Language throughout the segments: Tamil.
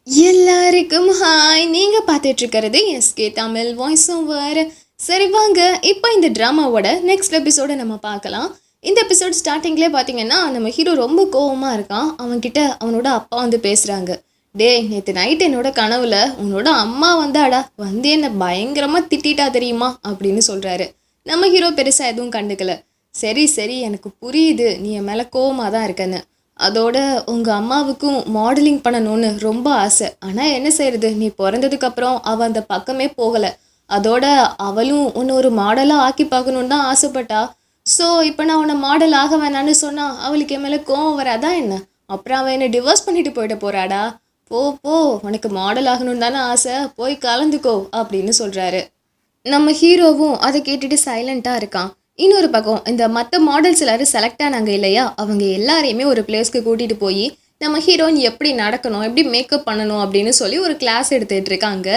எல்லாருக்கும் ஹாய். நீங்கள் பார்த்துட்ருக்கிறது எஸ்கே தமிழ் வாய்ஸ் ஓவர். சரி வாங்க, இப்போ இந்த ட்ராமாவோட நெக்ஸ்ட் எபிசோடை நம்ம பார்க்கலாம். இந்த எபிசோட் ஸ்டார்டிங்லேயே பார்த்தீங்கன்னா நம்ம ஹீரோ ரொம்ப கோவமாக இருக்கான். அவன்கிட்ட அவனோட அப்பா வந்து பேசுகிறாங்க. நேற்று நைட் என்னோட கனவுல உன்னோட அம்மா வந்தாடா, வந்து என்னை பயங்கரமாக திட்டிட்டா தெரியுமா அப்படின்னு சொல்கிறாரு. நம்ம ஹீரோ பெருசாக எதுவும் கண்டுக்கல. சரி சரி, எனக்கு புரியுது நீ என் மேலே கோவமாக தான் இருக்கன்னு. அதோட உங்கள் அம்மாவுக்கும் மாடலிங் பண்ணணும்னு ரொம்ப ஆசை. ஆனால் என்ன செய்யறது, நீ பிறந்ததுக்கப்புறம் அவள் அந்த பக்கமே போகலை. அதோட அவளும் உன்னை ஒரு மாடலாக ஆக்கி பார்க்கணுன்னு தான் ஆசைப்பட்டா. ஸோ இப்போ நான் உன்னை மாடல் ஆக வேணான்னு சொன்னால் அவளுக்கு என் மேலே கோவம் வராதா என்ன? அப்புறம் அவன் என்னை டிவோர்ஸ் பண்ணிட்டு போயிட போகிறாடா. போ போ, உனக்கு மாடல் ஆகணும்னு தானே ஆசை, போய் கலந்துக்கோ அப்படின்னு சொல்கிறாரு. நம்ம ஹீரோவும் அதை கேட்டுட்டு சைலண்ட்டாக இருக்கான். இன்னொரு பக்கம் இந்த மற்ற மாடல்ஸ் எல்லாரும் செலக்ட் ஆனாங்க இல்லையா, அவங்க எல்லாரையுமே ஒரு பிளேஸ்க்கு கூட்டிகிட்டு போய் நம்ம ஹீரோயின் எப்படி நடக்கணும், எப்படி மேக்கப் பண்ணணும் அப்படின்னு சொல்லி ஒரு கிளாஸ் எடுத்துகிட்டு இருக்காங்க.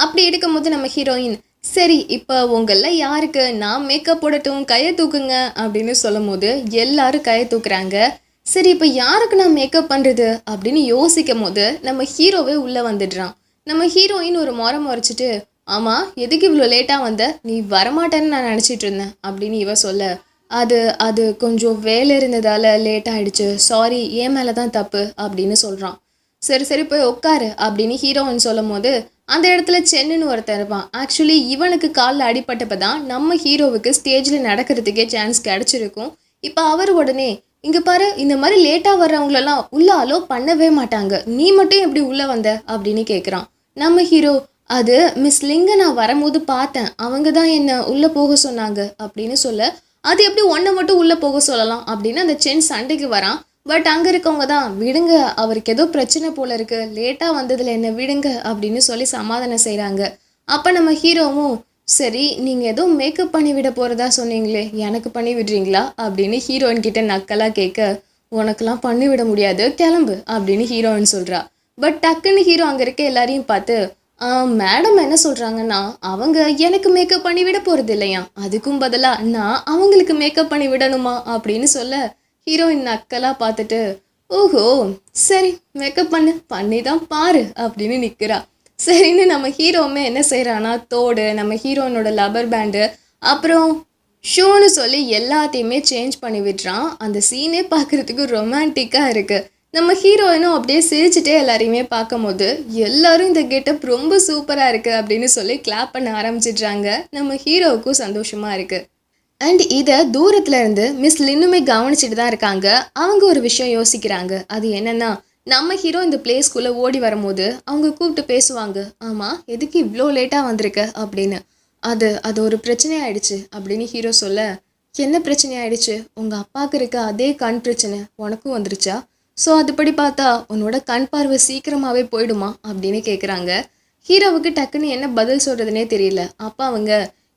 அப்படி எடுக்கும்போது நம்ம ஹீரோயின், சரி இப்போ உங்களில் யாருக்கு நான் மேக்கப் போடட்டும், கையை தூக்குங்க அப்படின்னு சொல்லும் போது எல்லாரும் கையை தூக்குறாங்க. சரி இப்போ யாருக்கு நான் மேக்கப் பண்ணுறது அப்படின்னு யோசிக்கும் போது நம்ம ஹீரோவே உள்ளே வந்துடுறான். நம்ம ஹீரோயின் ஒரு முறை முறைச்சிட்டு, ஆமாம் எதுக்கு இவ்வளோ லேட்டாக வந்த, நீ வரமாட்டேன்னு நான் நினச்சிட்டு இருந்தேன் அப்படின்னு இவ சொல்ல, அது அது கொஞ்சம் வேலை இருந்ததால் லேட் ஆகிடுச்சு, சாரி ஏன் மேலே தான் தப்பு அப்படின்னு சொல்கிறான். சரி சரி போய் உட்காரு அப்படின்னு ஹீரோயின் சொல்லும் போது அந்த இடத்துல சென்னுன்னு ஒருத்தர் இருப்பான். ஆக்சுவலி இவனுக்கு காலில் அடிப்பட்டப்போ தான் நம்ம ஹீரோவுக்கு ஸ்டேஜில் நடக்கிறதுக்கே சான்ஸ் கிடச்சிருக்கும். இப்போ அவர் உடனே, இங்கே பாரு இந்த மாதிரி லேட்டாக வர்றவங்களெல்லாம் உள்ளே அலோ பண்ணவே மாட்டாங்க, நீ மட்டும் எப்படி உள்ளே வந்த அப்படின்னு கேட்குறான். நம்ம ஹீரோ, அது மிஸ் லிங்க நான் வரும்போது பார்த்தேன், அவங்க தான் என்னை உள்ளே போக சொன்னாங்க அப்படின்னு சொல்ல, அது எப்படி ஒன்றை மட்டும் உள்ளே போக சொல்லலாம் அப்படின்னு அந்த சென் சண்டைக்கு வரான். பட் அங்கே இருக்கவங்க தான், விடுங்க அவருக்கு ஏதோ பிரச்சனை போல இருக்கு, லேட்டாக வந்ததில் என்ன விடுங்க அப்படின்னு சொல்லி சமாதானம் செய்கிறாங்க. அப்போ நம்ம ஹீரோவும், சரி நீங்கள் ஏதோ மேக்கப் பண்ணி விட போகிறதா சொன்னீங்களே, எனக்கு பண்ணி விடுறீங்களா அப்படின்னு ஹீரோயின் கிட்ட நக்கலாக கேட்க, உனக்கெல்லாம் பண்ணி விட முடியாது கிளம்பு அப்படின்னு ஹீரோயின் சொல்கிறா. பட் டக்குன்னு ஹீரோ அங்கே இருக்க எல்லாரையும் பார்த்து, மேடம் என்ன சொல்கிறாங்கன்னா அவங்க எனக்கு மேக்கப் பண்ணி விட போகிறது இல்லையா, அதுக்கும் பதிலாக நான் அவங்களுக்கு மேக்கப் பண்ணி விடணுமா அப்படின்னு சொல்ல, ஹீரோயின் நக்கலாக பார்த்துட்டு, ஓஹோ சரி மேக்கப் பண்ணி தான் பாரு அப்படின்னு நிற்கிறா. சரின்னு நம்ம ஹீரோவுமே என்ன செய்கிறான்னா தோடு, நம்ம ஹீரோயினோட லப்பர் பேண்டு, அப்புறம் ஷூன்னு சொல்லி எல்லாத்தையுமே சேஞ்ச் பண்ணி விடுறான். அந்த சீனே பார்க்குறதுக்கு ரொமான்டிக்காக இருக்குது. நம்ம ஹீரோயினும் அப்படியே சிரிச்சுட்டே எல்லாரையுமே பார்க்கும் போது எல்லாரும் இந்த கெட்டப் ரொம்ப சூப்பராக இருக்குது அப்படின்னு சொல்லி கிளாப் பண்ண ஆரம்பிச்சிடுறாங்க. நம்ம ஹீரோவுக்கும் சந்தோஷமாக இருக்குது. அண்ட் இதை தூரத்துல இருந்து மிஸ் லின்னுமே கவனிச்சுட்டு தான் இருக்காங்க. அவங்க ஒரு விஷயம் யோசிக்கிறாங்க. அது என்னன்னா, நம்ம ஹீரோ இந்த பிளேஸ்குள்ளே ஓடி வரும்போது அவங்க கூப்பிட்டு பேசுவாங்க, ஆமாம் எதுக்கு இவ்வளோ லேட்டாக வந்திருக்க அப்படின்னு. அது அது ஒரு பிரச்சனை ஆயிடுச்சு அப்படின்னு ஹீரோ சொல்ல, என்ன பிரச்சனை ஆயிடுச்சு, உங்கள் அப்பாவுக்கு இருக்க அதே கண் பிரச்சனை உனக்கும் வந்துருச்சா, ஸோ அதுபடி பார்த்தா உன்னோட கண் பார்வை சீக்கிரமாகவே போயிடுமா அப்படின்னு கேட்குறாங்க. ஹீரோவுக்கு டக்குன்னு என்ன பதில் சொல்கிறதுனே தெரியல. அப்போ அவங்க,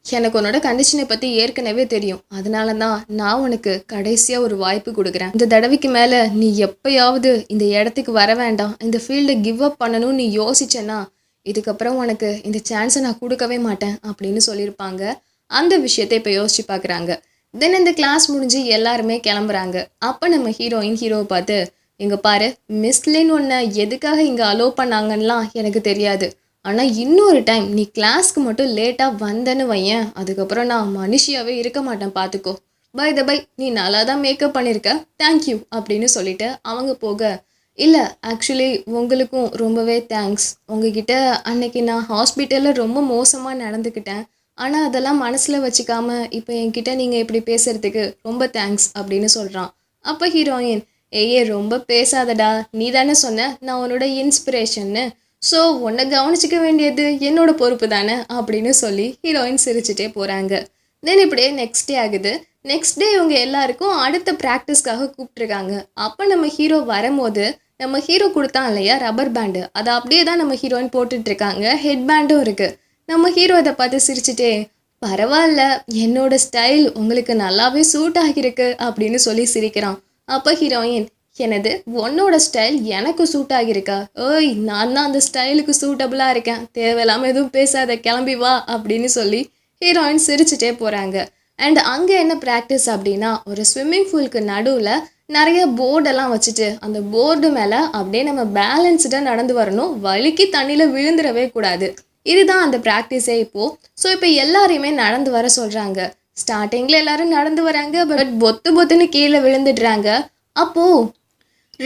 எனக்கு உன்னோட கண்டிஷனை பற்றி ஏற்கனவே தெரியும், அதனால தான் நான் உனக்கு கடைசியாக ஒரு வாய்ப்பு கொடுக்குறேன். இந்த தடவைக்கு மேலே நீ எப்போயாவது இந்த இடத்துக்கு வர வேண்டாம், இந்த ஃபீல்டை கிவ் அப் பண்ணணும்னு நீ யோசிச்சேன்னா இதுக்கப்புறம் உனக்கு இந்த சான்ஸை நான் கொடுக்கவே மாட்டேன் அப்படின்னு சொல்லியிருப்பாங்க. அந்த விஷயத்தை இப்போ யோசிச்சு பார்க்குறாங்க. தென் இந்த கிளாஸ் முடிஞ்சு எல்லாருமே கிளம்புறாங்க. அப்போ நம்ம ஹீரோவை பார்த்து, இங்கே பாரு மிஸ் லின் உன்னை எதுக்காக இங்கே அலோவ் பண்ணாங்கன்னெலாம் எனக்கு தெரியாது, ஆனால் இன்னொரு டைம் நீ கிளாஸ்க்கு மட்டும் லேட்டாக வந்தேன்னு வையேன், அதுக்கப்புறம் நான் மனுஷியாகவே இருக்க மாட்டேன் பார்த்துக்கோ. பை த பை நீ நல்லா தான் மேக்கப் பண்ணியிருக்க, தேங்க்யூ அப்படின்னு சொல்லிட்டு அவங்க போக, இல்லை ஆக்சுவலி உங்களுக்கும் ரொம்பவே தேங்க்ஸ், உங்ககிட்ட அன்னைக்கு நான் ஹாஸ்பிட்டலில் ரொம்ப மோசமாக நடந்துக்கிட்டேன், ஆனால் அதெல்லாம் மனசில் வச்சுக்காம இப்போ என்கிட்ட நீங்கள் இப்படி பேசுகிறதுக்கு ரொம்ப தேங்க்ஸ் அப்படின்னு சொல்கிறான். அப்போ ஹீரோயின், ஏயே ரொம்ப பேசாதடா, நீ தானே சொன்ன நான் உன்னோட இன்ஸ்பிரேஷன்னு, ஸோ உன்னை கவனிச்சிக்க வேண்டியது என்னோட பொறுப்பு தானே அப்படின்னு சொல்லி ஹீரோயின் சிரிச்சுட்டே போகிறாங்க. தென் இப்படியே நெக்ஸ்ட் டே ஆகுது. நெக்ஸ்ட் டே இவங்க எல்லாருக்கும் அடுத்த ப்ராக்டிஸ்க்காக கூப்பிட்ருக்காங்க. அப்போ நம்ம ஹீரோ வரும்போது நம்ம ஹீரோ கொடுத்தான் இல்லையா ரப்பர் பேண்டு, அதை அப்படியே தான் நம்ம ஹீரோயின் போட்டுட்ருக்காங்க. ஹெட் பேண்டும் இருக்குது. நம்ம ஹீரோ இதை பார்த்து சிரிச்சுட்டே, பரவாயில்ல என்னோட ஸ்டைல் உங்களுக்கு நல்லாவே சூட் ஆகியிருக்கு அப்படின்னு சொல்லி சிரிக்கிறான். அப்போ ஹீரோயின், எனது உன்னோட ஸ்டைல் எனக்கு சூட் ஆகியிருக்கா, ஓய் நான் தான் அந்த ஸ்டைலுக்கு சூட்டபுளாக இருக்கேன், தேவையில்லாமல் எதுவும் பேசாத கிளம்பி வா அப்படின்னு சொல்லி ஹீரோயின் சிரிச்சுட்டே போகிறாங்க. அண்ட் அங்கே என்ன ப்ராக்டிஸ் அப்படின்னா, ஒரு ஸ்விம்மிங் பூலுக்கு நடுவில் நிறைய போர்டெல்லாம் வச்சுட்டு அந்த போர்டு மேலே அப்படியே நம்ம பேலன்ஸ்டாக நடந்து வரணும், வழுக்கி தண்ணியில் விழுந்துடவே கூடாது. இதுதான் அந்த ப்ராக்டிஸே இப்போது. ஸோ இப்போ எல்லாரையுமே நடந்து வர சொல்கிறாங்க. ஸ்டார்டிங்கில் எல்லாரும் நடந்து வராங்க, பட் பொத்து பொத்துன்னு கீழே விழுந்துடுறாங்க. அப்போது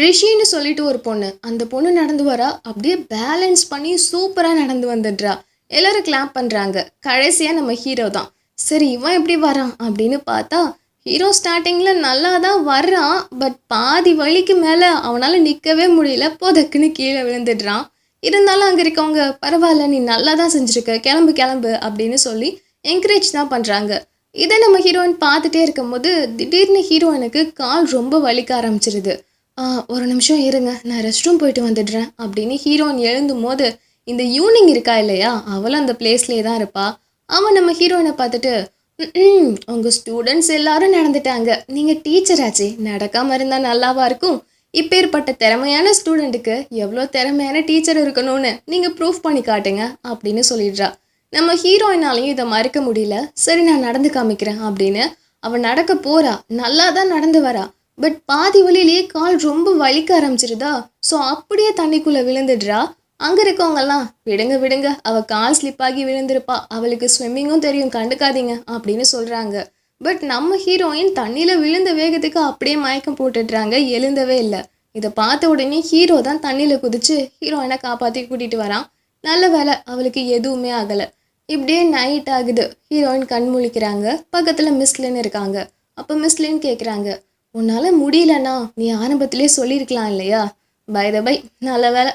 ரிஷின்னு சொல்லிட்டு ஒரு பொண்ணு, அந்த பொண்ணு நடந்து வரா, அப்படியே பேலன்ஸ் பண்ணி சூப்பராக நடந்து வந்துடுறா. எல்லாரும் கிளாப் பண்ணுறாங்க. கடைசியாக நம்ம ஹீரோ தான். சரி இவன் எப்படி வரான் அப்படின்னு பார்த்தா, ஹீரோ ஸ்டார்டிங்கில் நல்லா தான் வர்றான், பட் பாதி வழிக்கு மேலே அவனால் நிற்கவே முடியல, போதக்குன்னு கீழே விழுந்துடுறான். இருந்தாலும் அங்கே இருக்கவங்க, பரவாயில்ல நீ நல்லா தான் செஞ்சுருக்க, கிளம்பு கிளம்பு அப்படின்னு சொல்லி என்கரேஜ் தான் பண்ணுறாங்க. இதை நம்ம ஹீரோயின் பார்த்துட்டே இருக்கும்போது திடீர்னு ஹீரோயினுக்கு கால் ரொம்ப வலிக்க ஆரம்பிச்சிருது. ஒரு நிமிஷம் இருங்க, நான் ரெஸ்ட் ரூம் போயிட்டு வந்துடுறேன் அப்படின்னு ஹீரோயின் எழுந்தும் போது இந்த யூனிங் இருக்கா இல்லையா, அவளும் அந்த பிளேஸ்லேயே தான் இருப்பா. அவன் நம்ம ஹீரோயினை பார்த்துட்டு, உங்கள் ஸ்டூடெண்ட்ஸ் எல்லாரும் நடந்துட்டாங்க, நீங்கள் டீச்சர் ஆச்சு, நடக்காமல் இருந்தால் நல்லாவா இருக்கும்? இப்பேற்பட்ட திறமையான ஸ்டூடெண்ட்டுக்கு எவ்வளோ திறமையான டீச்சர் இருக்கணும்னு நீங்கள் ப்ரூஃப் பண்ணி காட்டுங்க அப்படின்னு சொல்லிடுறா. நம்ம ஹீரோயினாலையும் இதை மறுக்க முடியல. சரி நான் நடந்து காமிக்கிறேன் அப்படின்னு அவன் நடக்க போகிறா. நல்லா தான் நடந்து வரா, பட் பாதி வழியிலேயே கால் ரொம்ப வலிக்க ஆரம்பிச்சிருதா. ஸோ அப்படியே தண்ணிக்குள்ளே விழுந்துடுறா. அங்கே இருக்கவங்கெல்லாம், விடுங்க விடுங்க, அவள் கால் ஸ்லிப் ஆகி விழுந்திருப்பா, அவளுக்கு ஸ்விம்மிங்கும் தெரியும், கண்டுக்காதீங்க அப்படின்னு சொல்கிறாங்க. பட் நம்ம ஹீரோயின் தண்ணியில் விழுந்த வேகத்துக்கு அப்படியே மயக்கம் போட்டுடுறாங்க, எழுந்தவே இல்லை. இதை பார்த்த உடனே ஹீரோ தான் தண்ணியில் குதிச்சு ஹீரோயினை காப்பாற்றி கூட்டிகிட்டு வரான். நல்ல வேலை, அவளுக்கு எதுவுமே ஆகலை. இப்படியே நைட் ஆகுது. ஹீரோயின் கண் முழிக்கிறாங்க. பக்கத்தில் மிஸ்லின்னு இருக்காங்க. அப்போ மிஸ்லின்னு கேட்குறாங்க, உன்னால் முடியலன்னா நீ ஆரம்பத்திலே சொல்லியிருக்கலாம் இல்லையா? பை த பை, நல்ல வேலை,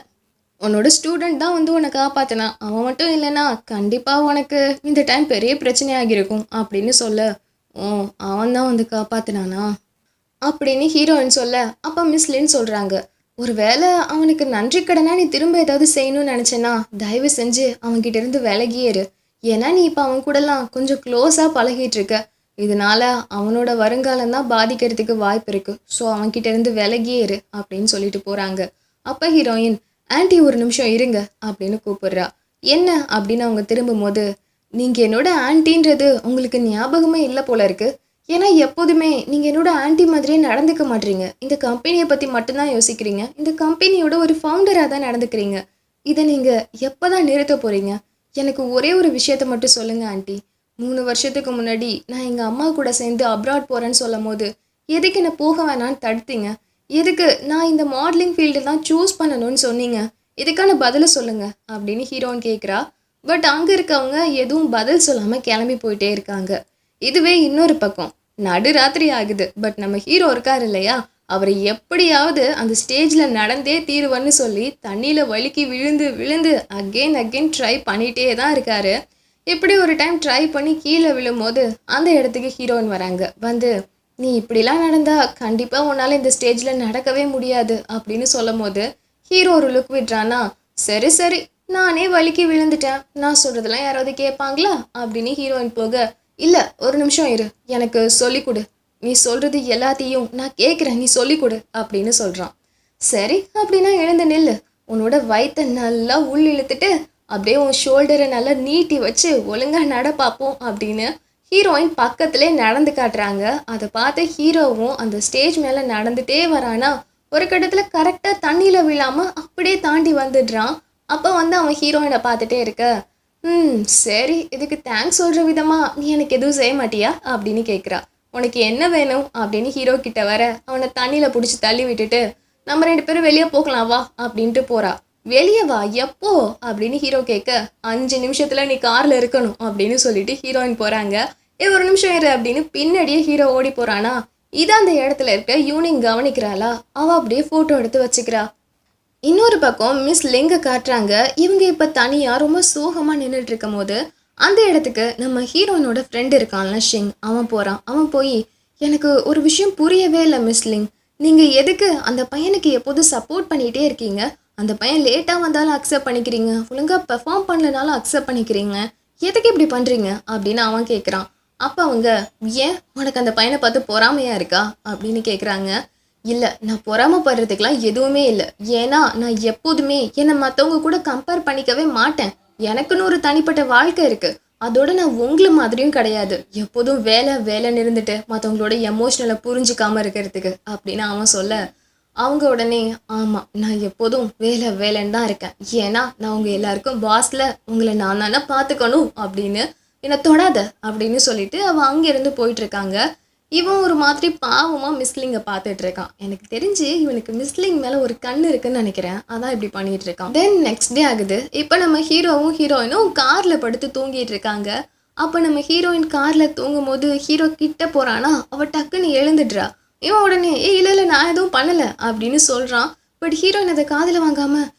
உன்னோட ஸ்டூடெண்ட் தான் வந்து உன்னை காப்பாற்றினான், அவன் மட்டும் இல்லைன்னா கண்டிப்பாக உனக்கு இந்த டைம் பெரிய பிரச்சனையாகிருக்கும் அப்படின்னு சொல்ல, ஓ அவன் தான் வந்து காப்பாற்றினானா அப்படின்னு ஹீரோயின் சொல்ல, அப்போ மிஸ்லின்னு சொல்கிறாங்க, ஒரு வேளை அவனுக்கு நன்றி கடனா நீ திரும்ப ஏதாவது செய்யணும்னு நினச்சேன்னா தயவு செஞ்சு அவன்கிட்ட இருந்து விலகியேரு. ஏன்னா நீ இப்போ அவன் கூடலாம் கொஞ்சம் க்ளோஸாக பழகிட்டு இருக்க, இதனால அவனோட வருங்காலம் தான் பாதிக்கிறதுக்கு வாய்ப்பு இருக்குது. ஸோ அவன்கிட்ட இருந்து விலகியேரு அப்படின்னு சொல்லிட்டு போகிறாங்க. அப்போ ஹீரோயின், ஆன்ட்டி ஒரு நிமிஷம் இருங்க அப்படின்னு கூப்பிடுறா. என்ன அப்படின்னு அவங்க திரும்பும் போது, நீங்கள் என்னோட ஆன்ட்டின்றது உங்களுக்கு ஞாபகமே இல்லை போல இருக்கு. ஏன்னா எப்போதுமே நீங்கள் என்னோட ஆன்ட்டி மாதிரியே நடந்துக்க மாட்டீங்க. இந்த கம்பெனியை பற்றி மட்டும்தான் யோசிக்கிறீங்க. இந்த கம்பெனியோட ஒரு ஃபவுண்டராக தான் நடந்துக்கிறீங்க. இதை நீங்கள் எப்போ தான் நிறுத்த போகிறீங்க? எனக்கு ஒரே ஒரு விஷயத்த மட்டும் சொல்லுங்கள் ஆன்ட்டி. 3 வருஷத்துக்கு முன்னாடி நான் எங்கள் அம்மா கூட சேர்ந்து அப்ராட் போகிறேன்னு சொல்லும் போது எதுக்கு என்னை போக வேணான்னு தடுத்தீங்க? எதுக்கு நான் இந்த மாடலிங் ஃபீல்டு தான் சூஸ் பண்ணணும்னு சொன்னீங்க? இதுக்கான பதிலை சொல்லுங்கள் அப்படின்னு ஹீரோன்னு கேட்குறா. பட் அங்கே இருக்கவங்க எதுவும் பதில் சொல்லாமல் கிளம்பி போயிட்டே இருக்காங்க. இதுவே இன்னொரு பக்கம் நடுராத்திரி ஆகுது. பட் நம்ம ஹீரோ இருக்கார் இல்லையா, அவர் எப்படியாவது அந்த ஸ்டேஜில் நடந்தே தீருவன்னு சொல்லி தண்ணியில் வழுக்கி விழுந்து விழுந்து அகெயின் ட்ரை பண்ணிகிட்டே தான் இருக்காரு. இப்படி ஒரு டைம் ட்ரை பண்ணி கீழே விழும்போது அந்த இடத்துக்கு ஹீரோயின் வராங்க. வந்து, நீ இப்படிலாம் நடந்தா கண்டிப்பாக உன்னால் இந்த ஸ்டேஜில் நடக்கவே முடியாது அப்படின்னு சொல்லும் போது ஹீரோ ஒரு லுக் விட்றானா, சரி சரி நானே வலிக்கு விழுந்துட்டேன், நான் சொல்கிறதெல்லாம் யாராவது கேட்பாங்களா அப்படின்னு ஹீரோயின் போக, இல்லை ஒரு நிமிஷம் இரு, எனக்கு சொல்லிக் கொடு, நீ சொல்கிறது எல்லாத்தையும் நான் கேட்குறேன், நீ சொல்லிக் கொடு அப்படின்னு சொல்கிறான். சரி அப்படின்னா எழுந்து நில்லு, உன்னோட வயிற்றை நல்லா உள் இழுத்துட்டு அப்படியே உன் ஷோல்டரை நல்லா நீட்டி வச்சு ஒழுங்காக நட பார்ப்போம் அப்படின்னு ஹீரோயின் பக்கத்துலேயே நடந்து காட்டுறாங்க. அதை பார்த்து ஹீரோவும் அந்த ஸ்டேஜ் மேலே நடந்துகிட்டே வரானா, ஒரு கட்டத்தில் கரெக்டாக தண்ணியில் விழாமல் அப்படியே தாண்டி வந்துடுறான். அப்போ வந்து அவன் ஹீரோயினை பார்த்துட்டே இருக்க, சரி இதுக்கு தேங்க்ஸ் சொல்கிற விதமாக நீ எனக்கு எதுவும் செய்ய மாட்டியா அப்படின்னு கேட்குறா. உனக்கு என்ன வேணும் அப்படின்னு ஹீரோ கிட்ட வர அவனை தண்ணியில் பிடிச்சி தள்ளி விட்டுட்டு, நம்ம 2 பேரும் வெளியே போகலாம் வா அப்படின்ட்டு போகிறா. வெளியே வா எப்போ அப்படின்னு ஹீரோ கேட்க, 5 நிமிஷத்தில் நீ காரில் இருக்கணும் அப்படின்னு சொல்லிட்டு ஹீரோயின் போகிறாங்க. ஒரு நிமிஷம் இரு அப்படின்னு பின்னாடியே ஹீரோ ஓடி போகிறானா. இதான் அந்த இடத்துல இருக்க யூனிங் கவனிக்கிறாளா, அவள் அப்படியே ஃபோட்டோ எடுத்து வச்சுக்கிறா. இன்னொரு பக்கம் மிஸ் லிங்கை காட்டுறாங்க. இவங்க இப்போ தனியாக ரொம்ப சோகமாக நின்றுட்டு இருக்கும் போது அந்த இடத்துக்கு நம்ம ஹீரோயினோட ஃப்ரெண்டு இருக்கான்ல ஷிங், அவன் போகிறான். அவன் போய், எனக்கு ஒரு விஷயம் புரியவே இல்லை மிஸ் லிங், நீங்கள் எதுக்கு அந்த பையனுக்கு எப்போதும் சப்போர்ட் பண்ணிகிட்டே இருக்கீங்க? அந்த பையன் லேட்டாக வந்தாலும் அக்செப்ட் பண்ணிக்கிறீங்க, ஒழுங்காக பெர்ஃபார்ம் பண்ணலனாலும் அக்செப்ட் பண்ணிக்கிறீங்க, எதுக்கு இப்படி பண்ணுறீங்க அப்படின்னு அவன் கேட்குறான். அப்போ அவங்க, ஏன் உனக்கு அந்த பையனை பார்த்து பொறாமையாக இருக்கா அப்படின்னு கேட்குறாங்க. இல்லை, நான் பொறாமப்படுறதுக்கெலாம் எதுவுமே இல்லை. ஏன்னா நான் எப்போதுமே என்னை மற்றவங்க கூட கம்பேர் பண்ணிக்கவே மாட்டேன். எனக்குன்னு ஒரு தனிப்பட்ட வாழ்க்கை இருக்குது. அதோட நான் உங்களை மாதிரியும் கிடையாது, எப்போதும் வேலை வேலைன்னு இருந்துட்டு மற்றவங்களோட எமோஷ்னலை புரிஞ்சுக்காம இருக்கிறதுக்கு அப்படின்னு அவன் சொல்ல, அவங்க உடனே ஆமாம் நான் எப்போதும் வேலை வேலைன்னு தான் இருக்கேன், ஏன்னா நான் உங்கள் எல்லாருக்கும் பாஸில் உங்களை நான் தானே பார்த்துக்கணும் அப்படின்னு என்னை தொடாத அப்படின்னு சொல்லிட்டு அவள் அங்கேருந்து போயிட்டுருக்காங்க. இவன் ஒரு மாதிரி பாவமாக மிஸ்லிங்கை பார்த்துட்டு இருக்கான். எனக்கு தெரிஞ்சு இவனுக்கு மிஸ்லிங் மேலே ஒரு கண் இருக்குன்னு நினைக்கிறேன், அதான் இப்படி பண்ணிட்டு இருக்கான். தென் நெக்ஸ்ட் டே ஆகுது. இப்போ நம்ம ஹீரோவும் ஹீரோயினும் காரில் படுத்து தூங்கிட்டு இருக்காங்க. அப்போ நம்ம ஹீரோயின் காரில் தூங்கும் போது ஹீரோ கிட்ட போகிறானா, அவள் டக்குன்னு எழுந்துடுறா. இவன் உடனே இல்லை நான் எதுவும் பண்ணலை அப்படின்னு சொல்கிறான். பட் ஹீரோயின் அதை காதில் வாங்காமல்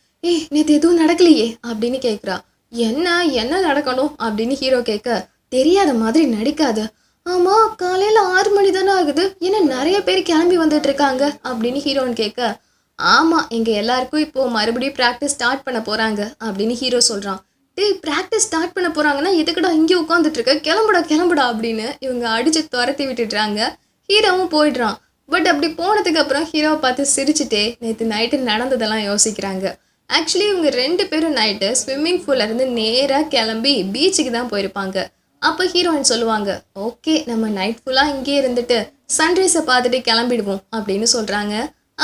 நேற்று எதுவும் நடக்கலையே அப்படின்னு கேட்குறா. என்ன என்ன நடக்கணும் அப்படின்னு ஹீரோ கேட்க, தெரியாத மாதிரி நடிக்காத. ஆமாம் காலையில் 6 மணி தானே ஆகுது, ஏன்னா நிறைய பேர் கிளம்பி வந்துட்டு இருக்காங்க அப்படின்னு ஹீரோயின் கேட்க, ஆமாம் எங்கள் எல்லாருக்கும் இப்போது மறுபடியும் ப்ராக்டிஸ் ஸ்டார்ட் பண்ண போகிறாங்க அப்படின்னு ஹீரோ சொல்கிறான். ப்ராக்டிஸ் ஸ்டார்ட் பண்ண போகிறாங்கன்னா எதுக்குடா இங்கே உட்காந்துட்ருக்க, கிளம்புடா அப்படின்னு இவங்க அடித்து துரத்தி விட்டுடுறாங்க. ஹீரோவும் போயிடுறான். பட் அப்படி போனதுக்கு அப்புறம் ஹீரோவை பார்த்து சிரிச்சுட்டே நேற்று நைட்டு நடந்ததெல்லாம் யோசிக்கிறாங்க. ஆக்சுவலி இவங்க 2 பேரும் நைட்டு ஸ்விம்மிங் பூல்லேருந்து நேராக கிளம்பி பீச்சுக்கு தான் போயிருப்பாங்க. அப்போ ஹீரோயின் சொல்லுவாங்க, ஓகே நம்ம நைட் ஃபுல்லாக இங்கே இருந்துட்டு சன்ரைஸை பார்த்துட்டு கிளம்பிடுவோம் அப்படின்னு சொல்கிறாங்க.